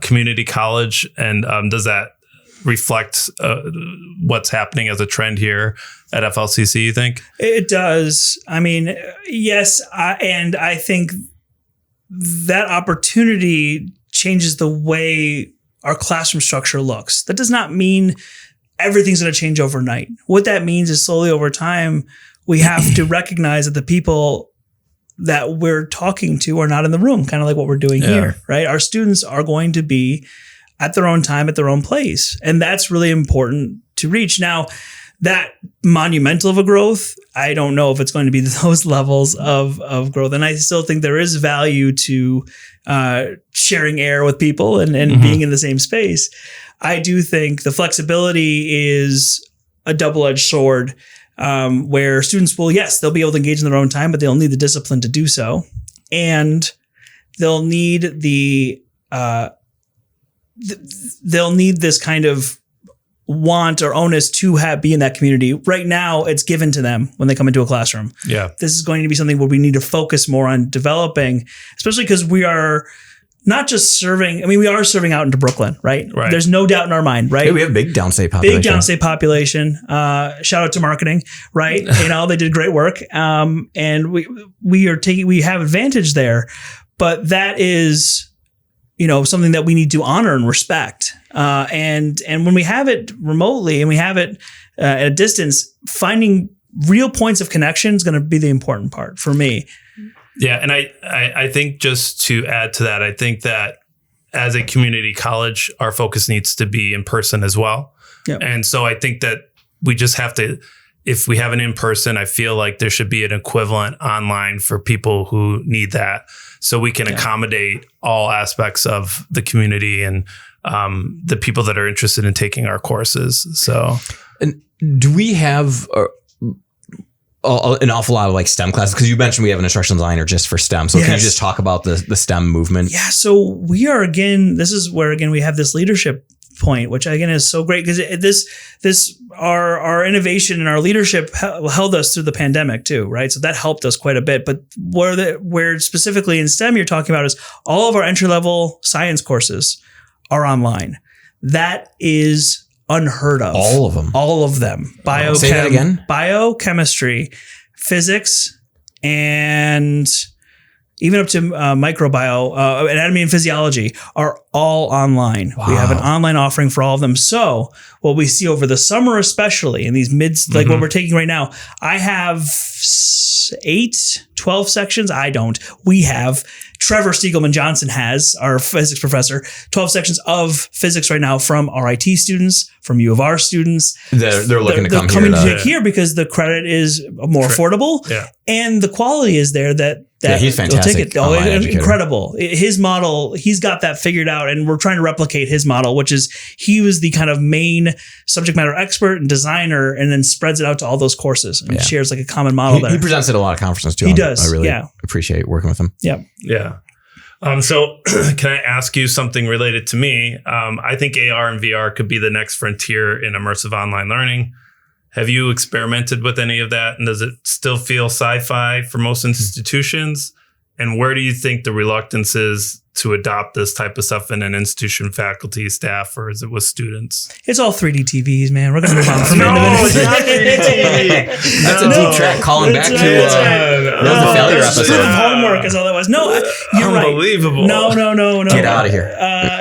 community college? And does that reflect what's happening as a trend here at FLCC, you think? It does. I mean, yes. And I think that opportunity changes the way our classroom structure looks. That does not mean everything's going to change overnight. What that means is slowly over time, we have to recognize that the people that we're talking to are not in the room, kind of like what we're doing here, right? Our students are going to be at their own time, at their own place. And that's really important to reach. Now, that monumental of a growth, I don't know if it's going to be those levels of growth. And I still think there is value to sharing air with people and being in the same space. I do think the flexibility is a double-edged sword where students will, they'll be able to engage in their own time, but they'll need the discipline to do so. And they'll need they'll need this kind of want or onus to be in that community. Right now, it's given to them when they come into a classroom. Yeah. This is going to be something where we need to focus more on developing, especially because we are not just serving. I mean, we are serving out into Brooklyn, right? Right. There's no doubt in our mind, right? Yeah, we have a big downstate population. Shout out to marketing, right? They did great work. And we have advantage there, but that is, something that we need to honor and respect. And when we have it remotely and we have it at a distance, finding real points of connection is going to be the important part for me. Yeah. And I think just to add to that, I think that as a community college, our focus needs to be in person as well. Yep. And so I think that we just have to, if we have an in-person, I feel like there should be an equivalent online for people who need that. So we can accommodate all aspects of the community and the people that are interested in taking our courses. So, and do we have an awful lot of like STEM classes? Because you mentioned we have an instructional designer just for STEM. So can you just talk about the STEM movement? Yeah. So we are, this is where, we have this leadership point, which again is so great because our innovation and our leadership held us through the pandemic too, right? So that helped us quite a bit. But where specifically in STEM you're talking about is all of our entry-level science courses are online. That is unheard of. All of them. All of them. Say that again. Biochemistry, physics, and even up to microbiome, anatomy and physiology are all online. Wow. We have an online offering for all of them. So what we see over the summer, especially in these like what we're taking right now, I have 12 sections. I don't. We have Trevor Stiegelman Johnson has, our physics professor, 12 sections of physics right now from RIT students, from U of R students. They're looking to come here because the credit is more affordable and the quality is there that he's fantastic. Take it. Incredible. His model, he's got that figured out, and we're trying to replicate his model, which is he was the kind of main subject matter expert and designer, and then spreads it out to all those courses and shares like a common model there. He presents at a lot of conferences too. He does. I really appreciate working with him. Yeah. Yeah. So can I ask you something related to me? I think AR and VR could be the next frontier in immersive online learning. Have you experimented with any of that? And does it still feel sci-fi for most institutions? And where do you think the reluctance is to adopt this type of stuff in an institution, faculty, staff, or is it with students? It's all 3D TVs, man. We're going to move on from it's not 3D TV. That's a deep track calling back to that was the failure episode. Homework is all that was. No, you're Unbelievable. Right. No. Get out of here.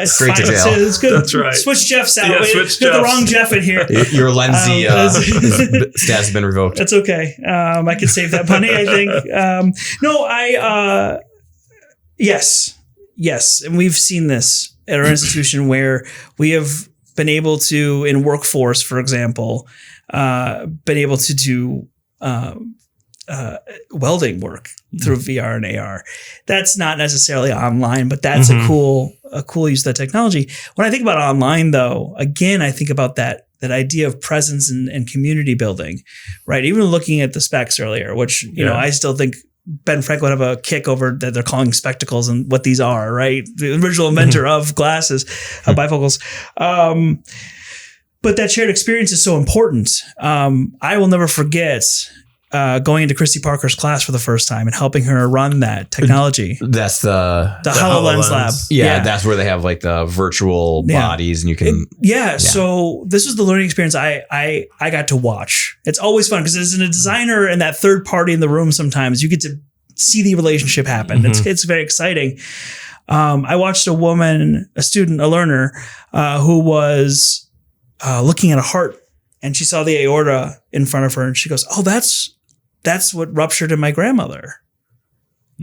Straight to jail. It's good. That's right. Switch Jeff's out. Yeah, Got the wrong Jeff in here. Your Lenzy status has been revoked. That's okay. I can save that money, I think. Yes. And we've seen this at our institution where we have been able to, in workforce, for example, been able to do welding work through VR and AR. That's not necessarily online, but that's a cool use of that technology. When I think about online, though, again, I think about that idea of presence and community building, right? Even looking at the specs earlier, which, you know, I still think Ben Frank would have a kick over that they're calling spectacles and what these are, right? The original inventor of glasses, bifocals. But that shared experience is so important. I will never forget going into Christy Parker's class for the first time and helping her run that technology. That's the HoloLens lab. Yeah, that's where they have like the virtual bodies and you can. So this was the learning experience I got to watch. It's always fun because as a designer and that third party in the room, sometimes you get to see the relationship happen. It's very exciting. I watched a student, a learner who was looking at a heart, and she saw the aorta in front of her and she goes, "Oh, that's what ruptured in my grandmother,"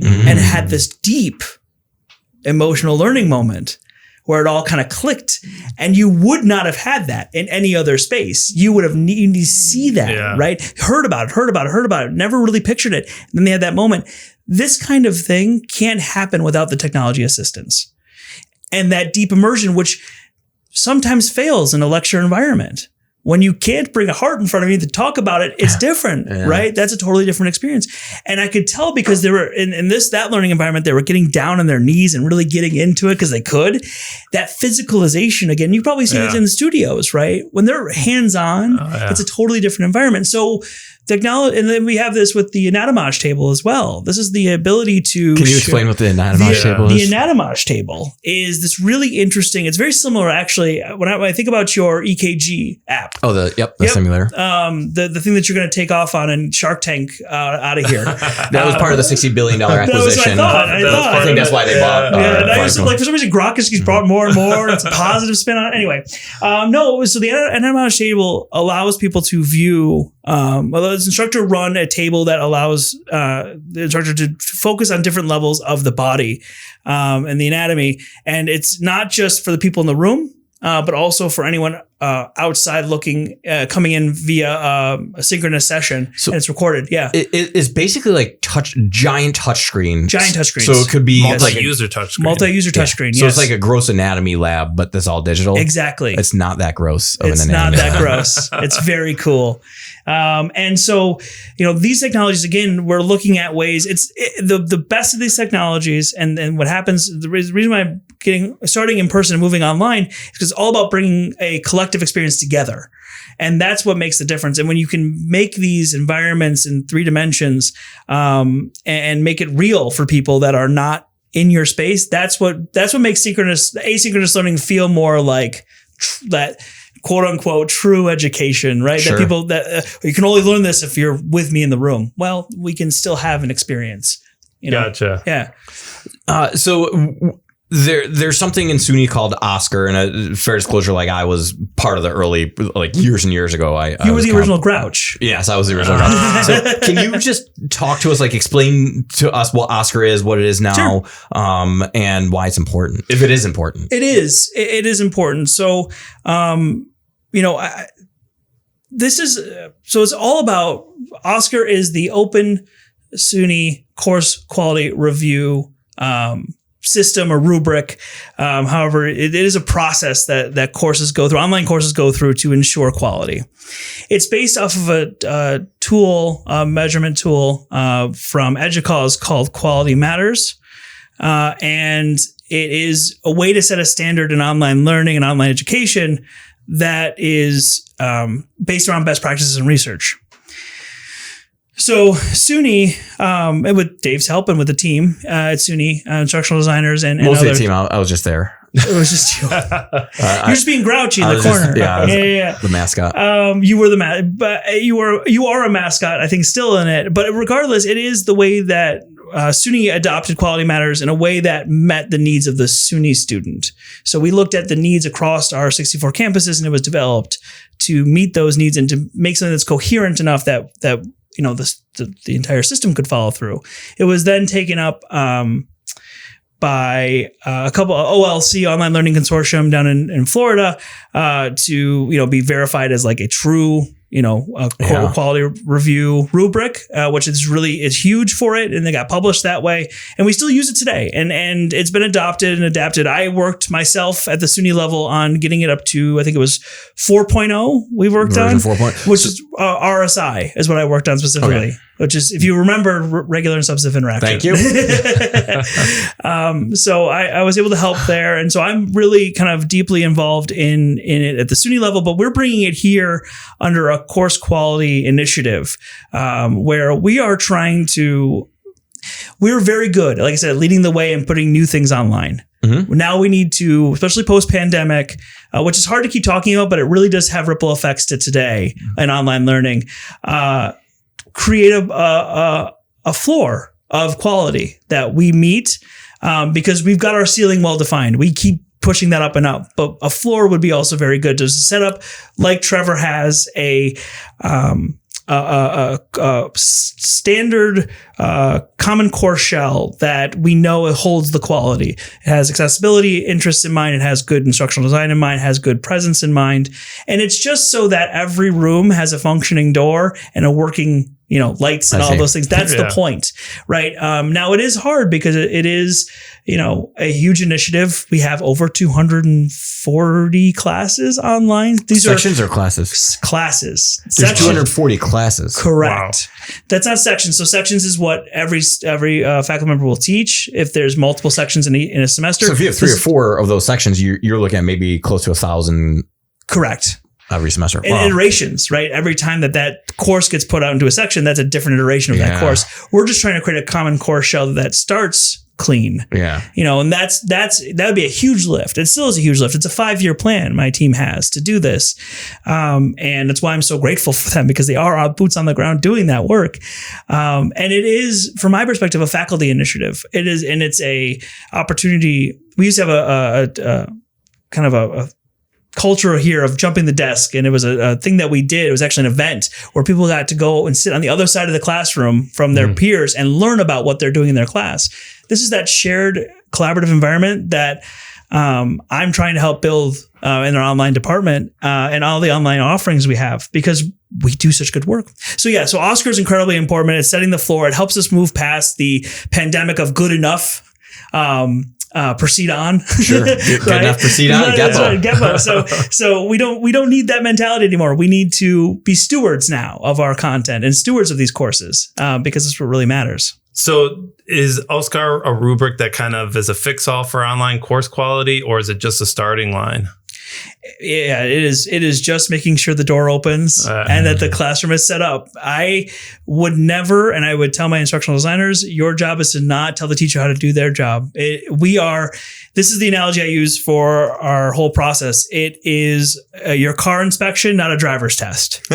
and had this deep emotional learning moment where it all kind of clicked. And you would not have had that in any other space. You would have needed to see that, right? Heard about it, never really pictured it. And then they had that moment. This kind of thing can't happen without the technology assistance. And that deep immersion, which sometimes fails in a lecture environment. When you can't bring a heart in front of you to talk about it, it's different, right? That's a totally different experience. And I could tell because they were in that learning environment, they were getting down on their knees and really getting into it because they could. That physicalization, again, you probably see this in the studios, right? When they're hands-on, it's a totally different environment. So technology, and then we have this with the anatomage table as well. This is the ability to. Can you explain what the anatomage table is? The anatomage table is this really interesting. It's very similar, actually. When I think about your EKG app. Oh, the simulator. The thing that you're going to take off on in Shark Tank out of here. That was part of the $60 billion acquisition. I think that's why they bought. For some reason, Grokowski's brought more and more. It's a positive spin on it. Anyway, so the anatomage table allows people to view. The instructor run a table that allows the instructor to focus on different levels of the body and the anatomy. And it's not just for the people in the room, but also for anyone outside looking, coming in via a synchronous session, and it's recorded. Yeah, it's basically like giant touchscreen. Giant touchscreens. So it could be multi-user touchscreen. Multi-user touchscreen. So it's like a gross anatomy lab, but this all digital. Exactly. It's not that gross. It's not that gross. It's very cool. And so, these technologies, again, we're looking at ways. The best of these technologies, and what happens. The reason why I'm starting in person and moving online is because it's all about bringing a collective experience together. And that's what makes the difference. And when you can make these environments in 3 dimensions, and make it real for people that are not in your space, that's what makes asynchronous learning feel more like that quote unquote true education, right? Sure. That people you can only learn this if you're with me in the room. Well, we can still have an experience. Gotcha. Yeah. So there's something in SUNY called Oscar, and a fair disclosure, like I was part of the early, like years and years ago. You were the original Grouch. Yes, I was the original Grouch. So can you just talk to us, like explain to us what Oscar is, what it is now, sure. And why it's important, if it is important? It is. It is important. So, it's all about, Oscar is the open SUNY course quality review system or rubric. However, it is a process that courses go through, online courses go through to ensure quality. It's based off of a tool, a measurement tool from Educause called Quality Matters. And it is a way to set a standard in online learning and online education that is based around best practices and research. So SUNY, and with Dave's help and with the team at SUNY, instructional designers and mostly the team. I was just there. It was just you. You're just being grouchy in the corner. Yeah. The mascot. You were but you are a mascot. I think still in it. But regardless, it is the way that SUNY adopted Quality Matters in a way that met the needs of the SUNY student. So we looked at the needs across our 64 campuses, and it was developed to meet those needs and to make something that's coherent enough that the entire system could follow through. It was then taken up by a couple of OLC, Online Learning Consortium down in Florida, to be verified as like a true quality review rubric, which is huge for it, and they got published that way, and we still use it today, and it's been adopted and adapted. I worked myself at the SUNY level on getting it up to, I think it was 4.0 we worked on, which is RSI is what I worked on specifically. Okay. Which is, if you remember, regular and substantive interaction. Thank you. So I was able to help there. And so I'm really kind of deeply involved in it at the SUNY level, but we're bringing it here under a course quality initiative, where we are we're very good, like I said, leading the way and putting new things online. Mm-hmm. Now we need to, especially post-pandemic, which is hard to keep talking about, but it really does have ripple effects to today in online learning, create a floor of quality that we meet, because we've got our ceiling well defined. We keep pushing that up and up, but a floor would be also very good to set up, like Trevor has a standard common core shell that we know it holds the quality. It has accessibility interests in mind. It has good instructional design in mind. It has good presence in mind. And it's just so that every room has a functioning door and a working, lights and all those things. That's the point, right? Now it is hard because it is, a huge initiative. We have over 240 classes online. These sections or classes? Classes. There's 240 classes. Correct. Wow. That's not sections. So sections is what every faculty member will teach if there's multiple sections in a semester. So if you have 3 or 4 of those sections, you're looking at maybe close to 1,000. Correct. Every semester. And iterations, right? Every time that course gets put out into a section, that's a different iteration of that course. We're just trying to create a common core shell that starts clean. Yeah. And that would be a huge lift. It still is a huge lift. It's a 5-year plan my team has to do this. And that's why I'm so grateful for them, because they are boots on the ground doing that work. And it is, from my perspective, a faculty initiative. It is, and it's a opportunity. We used to have a kind of a culture here of jumping the desk, and it was a thing that we did. It was actually an event where people got to go and sit on the other side of the classroom from their peers and learn about what they're doing in their class. This is that shared collaborative environment that I'm trying to help build in our online department and all the online offerings we have, because we do such good work. So Oscar is incredibly important. It's setting the floor. It helps us move past the pandemic of good enough. Proceed on. Sure. Good enough. Proceed on. Get right. So we don't need that mentality anymore. We need to be stewards now of our content and stewards of these courses because it's what really matters. So is Oscar a rubric that kind of is a fix-all for online course quality, or is it just a starting line? Yeah, it is. It is just making sure the door opens and that the classroom is set up. I would never, and I would tell my instructional designers, your job is to not tell the teacher how to do their job. This is the analogy I use for our whole process. It is your car inspection, not a driver's test.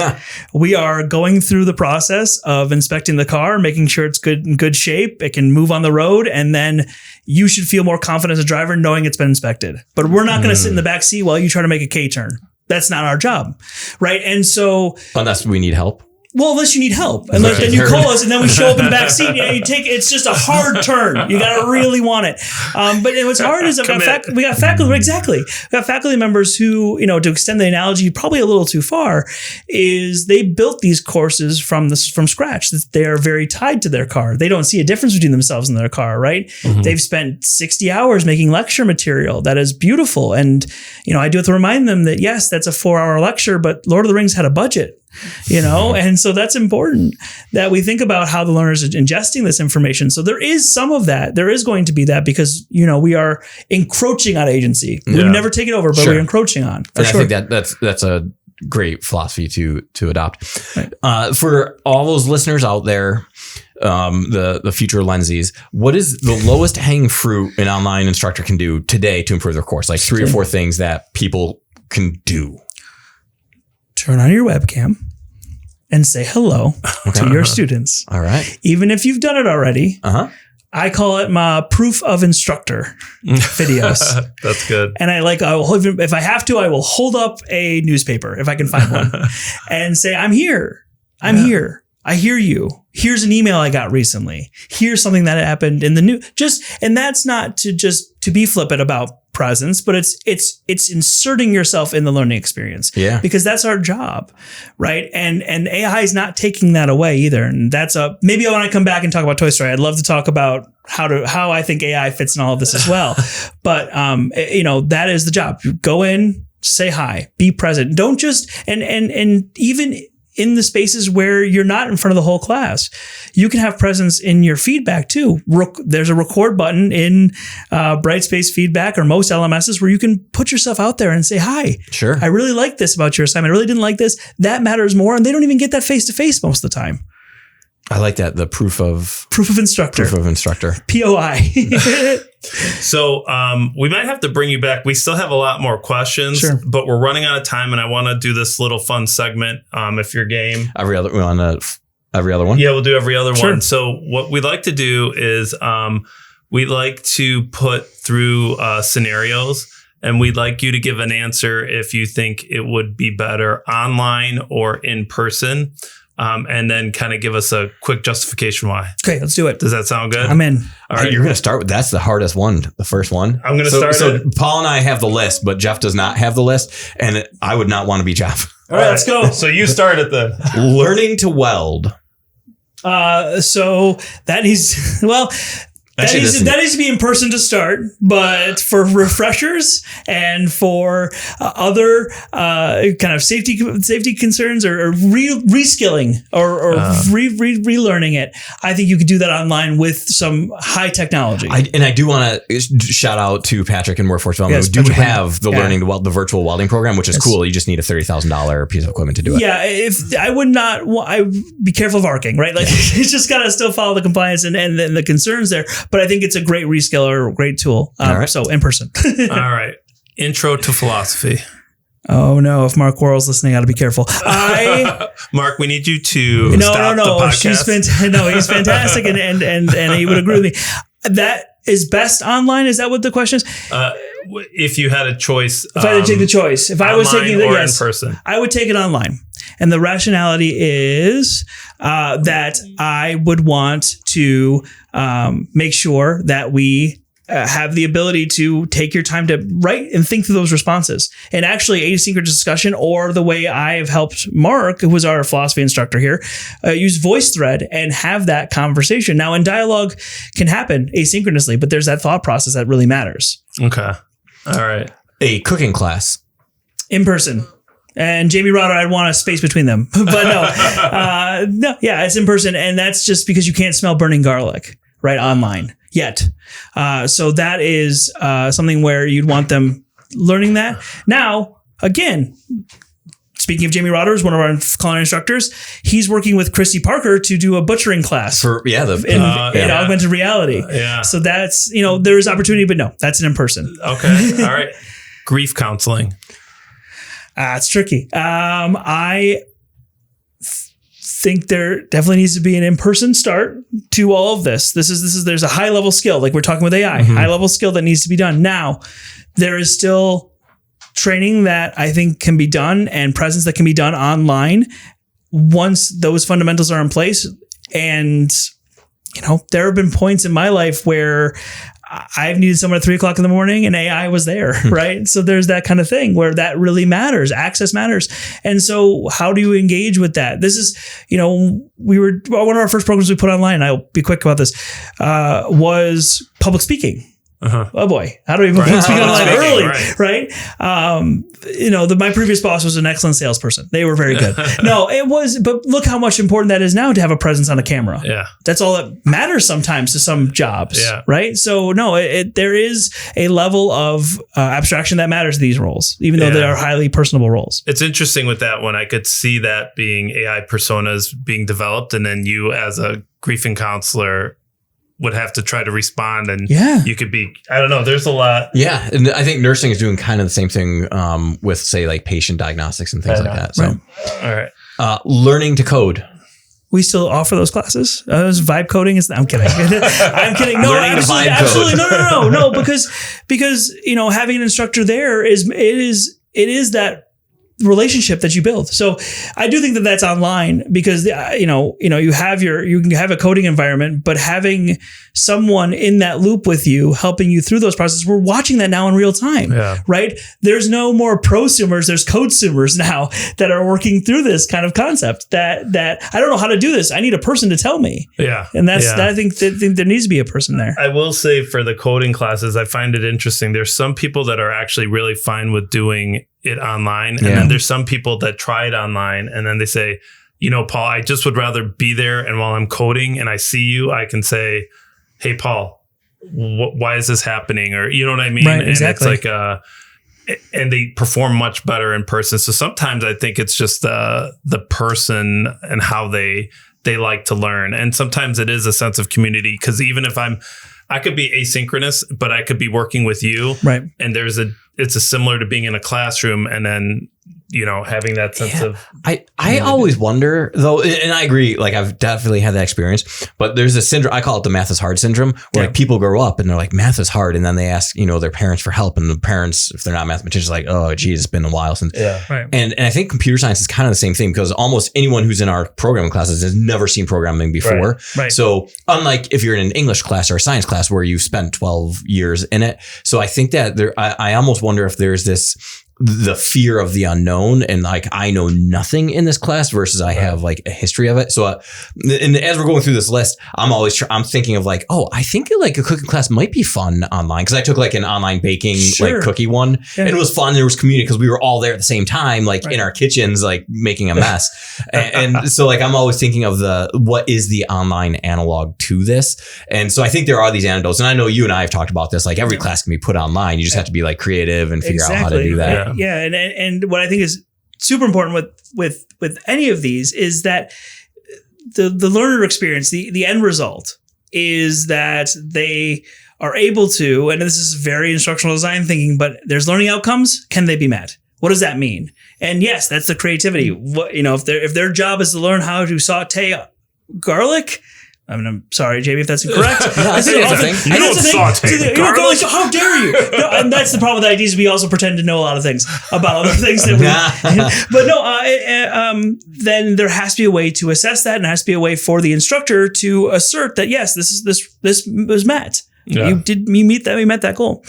We are going through the process of inspecting the car, making sure it's in good shape. It can move on the road, and then you should feel more confident as a driver knowing it's been inspected. But we're not going to sit in the back seat while you try to make a K-turn. That's not our job, right? And so, unless we need help. Well, unless you need help, and then you call us, and then we show up in the back seat. Yeah, you take it's just a hard turn. You got to really want it. But what's hard is we got faculty. Exactly, we got faculty members who, to extend the analogy probably a little too far, is they built these courses from scratch. They are very tied to their car. They don't see a difference between themselves and their car. Right? Mm-hmm. They've spent 60 hours making lecture material that is beautiful, and I do have to remind them that yes, that's a 4-hour lecture, but Lord of the Rings had a budget. And so that's important that we think about how the learners are ingesting this information. So there is some of that. There is going to be that because, we are encroaching on agency. We've never taken over, but we're encroaching on. I think that's a great philosophy to adopt. Right. For all those listeners out there, the future lensies, what is the lowest hanging fruit an online instructor can do today to improve their course? Like 3 or 4 things that people can do. Turn on your webcam and say hello to your students. All right. Even if you've done it already. I call it my proof of instructor videos. That's good. And if I have to, I will hold up a newspaper if I can find one and say, I'm here. I'm here. I hear you. Here's an email I got recently. Here's something that happened in the news. And that's not to be flippant about presence, but it's inserting yourself in the learning experience. Yeah. Because that's our job, right? And AI is not taking that away either. And maybe I want to come back and talk about Toy Story. I'd love to talk about how I think AI fits in all of this as well. But that is the job. Go in, say hi, be present. Don't just and even in the spaces where you're not in front of the whole class, you can have presence in your feedback too. There's a record button in Brightspace feedback or most LMSs where you can put yourself out there and say, hi, sure, I really like this about your assignment. I really didn't like this. That matters more. And they don't even get that face-to-face most of the time. I like that. The proof of instructor. POI. So we might have to bring you back. We still have a lot more questions, but we're running out of time, and I want to do this little fun segment. If you're game, every other one. Yeah, we'll do every other one. So what we'd like to do is we'd like to put through scenarios, and we'd like you to give an answer if you think it would be better online or in person. And then kind of give us a quick justification why. Okay, let's do it. Does that sound good? I'm in. All right, you're going to start with, that's the hardest one, the first one. I'm going to start. So Paul and I have the list, but Jeff does not have the list. And I would not want to be Jeff. All right, let's go. So you start it then. Learning to weld. So that needs, that needs to be in person to start, but for refreshers and for other kind of safety concerns or reskilling or relearning it, I think you could do that online with some high technology. I do want to shout out to Patrick and Workforce Development. Yes, we do have the learning the virtual welding program, which is cool. You just need a $30,000 piece of equipment to do it. Yeah, I would be careful of arcing, right? Like it's just got to still follow the compliance and the concerns there. But I think it's a great reskiller, great tool. So in person. All right. Intro to philosophy. Oh no! If Mark Worrell's listening, I got to be careful. Mark, we need you to stop the podcast. He's fantastic, and he would agree with me. That is best online. Is that what the question is? If you had a choice, if I had to take the choice, if I was taking in person, I would take it online. And the rationality is that I would want to make sure that we have the ability to take your time to write and think through those responses. And actually asynchronous discussion, or the way I've helped Mark, who was our philosophy instructor here, use VoiceThread and have that conversation. Now, in dialogue can happen asynchronously, but there's that thought process that really matters. Okay. All right. A cooking class. In person. And Jamie Rodder, I'd want a space between them. But no, it's in person. And that's just because you can't smell burning garlic, right, online yet. So that is something where you'd want them learning that. Now, again, speaking of Jamie Rodder, one of our culinary instructors, he's working with Christy Parker to do a butchering class in augmented reality. So that's, there is opportunity, but no, that's an in-person. Okay. All right. Grief counseling. It's tricky. I think there definitely needs to be an in-person start to all of this. There's a high level skill, like we're talking with AI, high level skill that needs to be done. Now, there is still training that I think can be done and presence that can be done online once those fundamentals are in place. And, there have been points in my life where I've needed someone at 3:00 in the morning and AI was there, right? So there's that kind of thing where that really matters. Access matters. And so how do you engage with that? This is, one of our first programs we put online, and I'll be quick about this, was public speaking. Oh boy, how do we even speak online early, right? My previous boss was an excellent salesperson. They were very good. No, it was, but look how much important that is now to have a presence on a camera. Yeah. That's all that matters sometimes to some jobs, right? So no, there is a level of abstraction that matters to these roles, even though they are highly personable roles. It's interesting with that one. I could see that being AI personas being developed, and then you as a grieving counselor would have to try to respond, and you could be, I don't know, there's a lot. Yeah. And I think nursing is doing kind of the same thing with, say, like patient diagnostics and things like that. So, all right. Learning to code. We still offer those classes. Those vibe coding I'm kidding. I'm kidding. No, absolutely. No. Because having an instructor there it is that relationship that you build. So I do think that that's online because you can have a coding environment, but having someone in that loop with you, helping you through those processes. We're watching that now in real time, right? There's no more prosumers. There's codesumers now that are working through this kind of concept that I don't know how to do this. I need a person to tell me. Yeah. And I think there needs to be a person there. I will say for the coding classes, I find it interesting. There's some people that are actually really fine with doing it online. And then there's some people that try it online and then they say, Paul, I just would rather be there. And while I'm coding and I see you, I can say, hey, Paul, why is this happening? Or you know what I mean? Right, exactly. And it's like, and they perform much better in person. So sometimes I think it's just the person and how they like to learn. And sometimes it is a sense of community, because even if I could be asynchronous, but I could be working with you. Right. And it's similar to being in a classroom and then, having that sense of. I always wonder though, and I agree, like I've definitely had that experience, but there's a syndrome, I call it the math is hard syndrome, where like people grow up and they're like, math is hard. And then they ask, their parents for help. And the parents, if they're not mathematicians, are like, oh geez, it's been a while since. Yeah. Right. And I think computer science is kind of the same thing, because almost anyone who's in our programming classes has never seen programming before. Right. So unlike if you're in an English class or a science class where you've spent 12 years in it. So I think that I almost wonder if there's the fear of the unknown, and like I know nothing in this class versus I have like a history of it. So and as we're going through this list, I'm thinking of like, oh, I think like a cooking class might be fun online, because I took like an online baking like cookie one, and it was fun. There was community because we were all there at the same time, like in our kitchens, like making a mess. and so like I'm always thinking of what is the online analog to this. And so I think there are these anecdotes, and I know you and I have talked about this, like every class can be put online. You just have to be like creative and figure out how to do that. Yeah. And what I think is super important with any of these is that the learner experience, the end result is that they are able to, and this is very instructional design thinking, but there's learning outcomes. Can they be met? What does that mean? And yes, that's the creativity. What, if their job is to learn how to saute garlic, I'm sorry, Jamie, if that's incorrect. I think it's a thing. You don't saute garlic. How dare you? No, and that's the problem with IDs. We also pretend to know a lot of things about other things that we. But no, then there has to be a way to assess that, and there has to be a way for the instructor to assert that yes, this was met. You met that goal.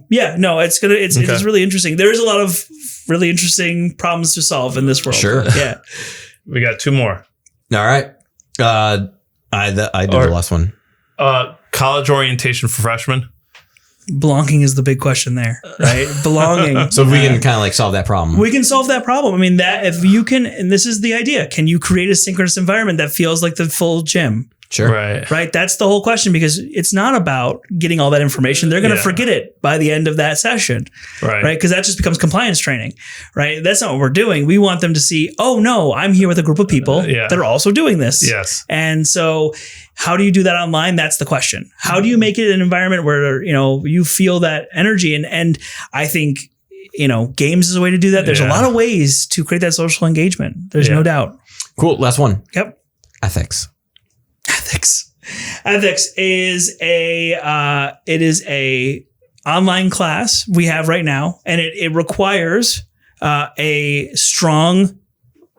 It's really interesting. There's a lot of really interesting problems to solve in this world. Sure. Yeah. We got 2 more. All right. I did the last one. College orientation for freshmen. Belonging is the big question there, right? Belonging. So if we can kind of like solve that problem. We can solve that problem. I mean, that if you can, and this is the idea, can you create a synchronous environment that feels like the full gym? Sure. Right. That's the whole question, because it's not about getting all that information. They're going to forget it by the end of that session. Right. Because that just becomes compliance training. Right. That's not what we're doing. We want them to see, oh no, I'm here with a group of people that are also doing this. Yes. And so how do you do that online? That's the question. How do you make it an environment where, you feel that energy? And I think, games is a way to do that. There's a lot of ways to create that social engagement. There's no doubt. Cool. Last one. Yep. Ethics is a online class we have right now, and it requires a strong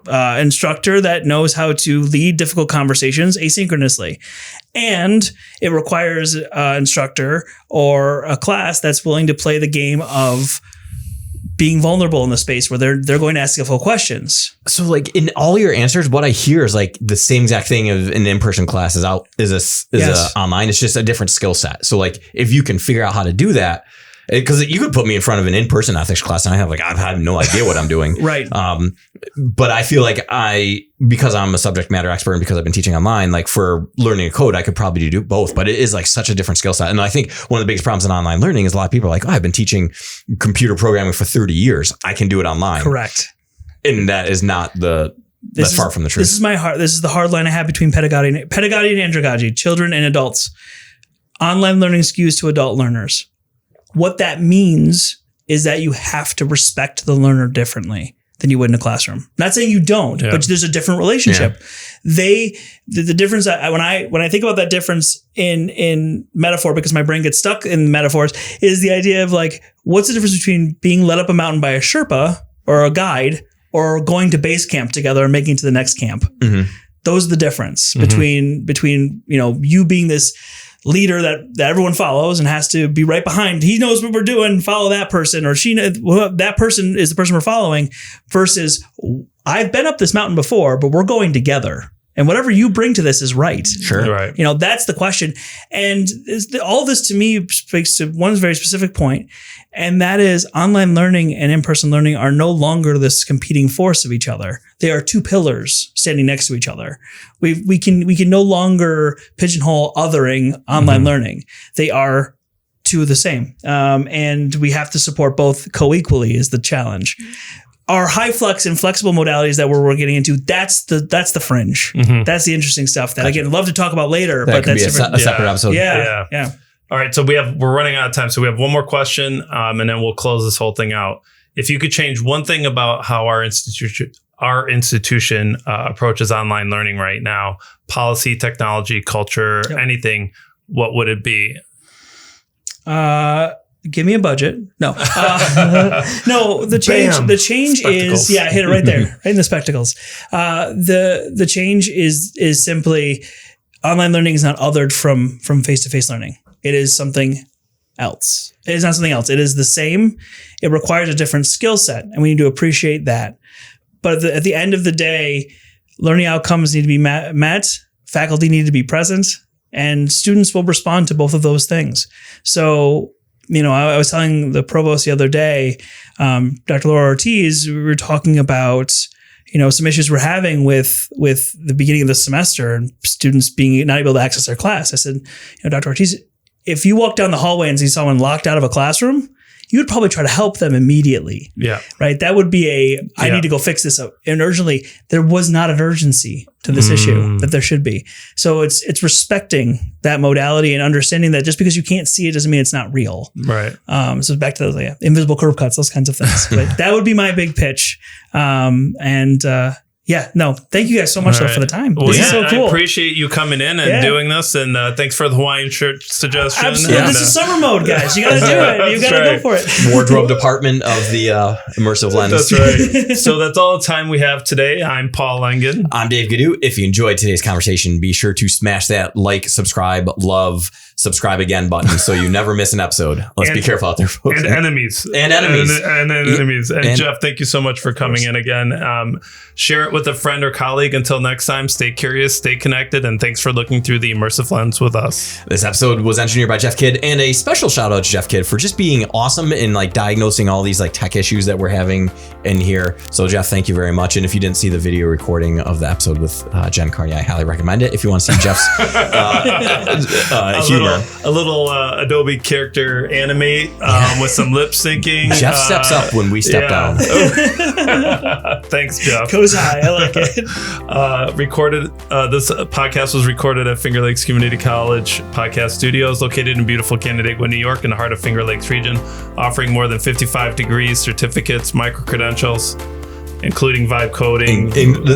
instructor that knows how to lead difficult conversations asynchronously, and it requires an instructor or a class that's willing to play the game of being vulnerable in the space where they're going to ask difficult questions. So like in all your answers, what I hear is like the same exact thing of an in-person class is online. It's just a different skill set. So like if you can figure out how to do that, because you could put me in front of an in-person ethics class and I have no idea what I'm doing. Right. But I feel like because I'm a subject matter expert and because I've been teaching online, like for learning a code, I could probably do both, but it is like such a different skill set. And I think one of the biggest problems in online learning is a lot of people are like, I've been teaching computer programming for 30 years. I can do it online. Correct. And that is not that's far from the truth. This is the hard line I have between pedagogy and andragogy, children and adults. Online learning skews to adult learners. What that means is that you have to respect the learner differently than you would in a classroom. Not saying you don't, but there's a different relationship. Yeah. The difference when I think about that difference in metaphor, because my brain gets stuck in metaphors, is the idea of like, what's the difference between being led up a mountain by a Sherpa or a guide, or going to base camp together and making it to the next camp? Mm-hmm. Those are the difference between you being this leader that everyone follows and has to be right behind. He knows what we're doing. Follow that person, or that person is the person we're following. Versus, I've been up this mountain before, but we're going together. And whatever you bring to this is right. Sure. Right. That's the question. And all this to me speaks to one very specific point. And that is online learning and in-person learning are no longer this competing force of each other. They are two pillars standing next to each other. We can no longer pigeonhole othering online learning. They are two of the same. And we have to support both co-equally is the challenge. Our high flux and flexible modalities that we're getting into, that's the fringe. Mm-hmm. That's the interesting stuff that again, love to talk about later. That but could that's be a separate episode. Yeah. All right, so we're running out of time, so we have one more question, and then we'll close this whole thing out. If you could change one thing about how our institution approaches online learning right now, policy, technology, culture, anything, what would it be? Give me a budget. No, no. The change is hit it right there, right in the spectacles. The change is simply online learning is not othered from face-to-face learning. It is something else. It is not something else. It is the same. It requires a different skill set, and we need to appreciate that. But at the end of the day, learning outcomes need to be met. Faculty need to be present, and students will respond to both of those things. So, I was telling the provost the other day, Dr. Laura Ortiz, we were talking about, some issues we're having with the beginning of the semester and students being not able to access their class. I said, Dr. Ortiz, if you walk down the hallway and see someone locked out of a classroom, you would probably try to help them immediately. Yeah. Right. That would be I need to go fix this up. And urgently, there was not an urgency to this issue that there should be. So it's respecting that modality and understanding that just because you can't see it doesn't mean it's not real. Right. So back to those invisible curve cuts, those kinds of things. But that would be my big pitch. Yeah, no, thank you guys so much though, for the time. Well, this is so cool. I appreciate you coming in and doing this, and thanks for the Hawaiian shirt suggestion. Absolutely, this is summer mode, guys. You got to do it. You got to go for it. Wardrobe department of the Immersive Lens. That's right. So that's all the time we have today. I'm Paul Engin. I'm Dave Ghidiu. If you enjoyed today's conversation, be sure to smash that like, subscribe, love, subscribe again button so you never miss an episode. Let's be careful out there, folks. And enemies. And enemies. And enemies. And Jeff, thank you so much for coming in again. Share it with a friend or colleague. Until next time, stay curious, stay connected, and thanks for looking through the Immersive Lens with us. This episode was engineered by Jeff Kidd, and a special shout out to Jeff Kidd for just being awesome in like diagnosing all these like tech issues that we're having in here. So Jeff, thank you very much. And if you didn't see the video recording of the episode with Jen Carney, I highly recommend it if you want to see Jeff's humor. A little Adobe character animate with some lip syncing. Jeff steps up when we step down. Thanks, Jeff. Goes high. I like it. This podcast was recorded at Finger Lakes Community College Podcast Studios, located in beautiful Canandaigua, New York, in the heart of Finger Lakes region, offering more than 55 degrees, certificates, micro-credentials, including vibe coding.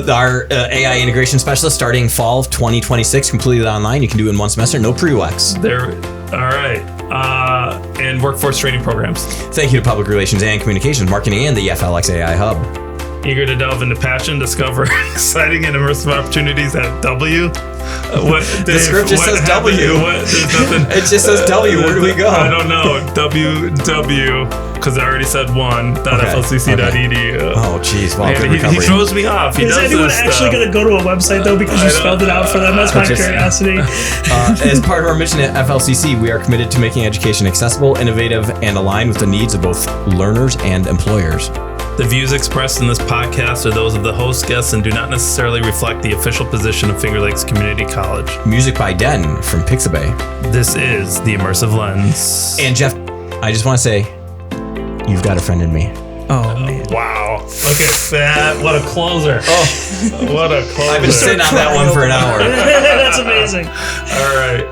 Our AI integration specialist starting fall of 2026, completed online. You can do it in one semester, no prereqs. All right. And workforce training programs. Thank you to Public Relations and Communications Marketing and the FLX AI Hub. Eager to delve into passion, discover exciting and immersive opportunities at W. The script just says W. It just says W. Where do we go? I don't know. WW, because I already said one.flcc.edu. Oh, geez. Well, he throws me off. Is anyone actually going to go to a website, though, because you spelled it out for them? That's my curiosity. As part of our mission at FLCC, we are committed to making education accessible, innovative, and aligned with the needs of both learners and employers. The views expressed in this podcast are those of the host, guests, and do not necessarily reflect the official position of Finger Lakes Community College. Music by Den from Pixabay. This is the Immersive Lens. And Jeff, I just want to say, you've got a friend in me. Oh, man. Wow. Look at that. What a closer. Oh, what a closer. I've been sitting on that one for an hour. That's amazing. All right.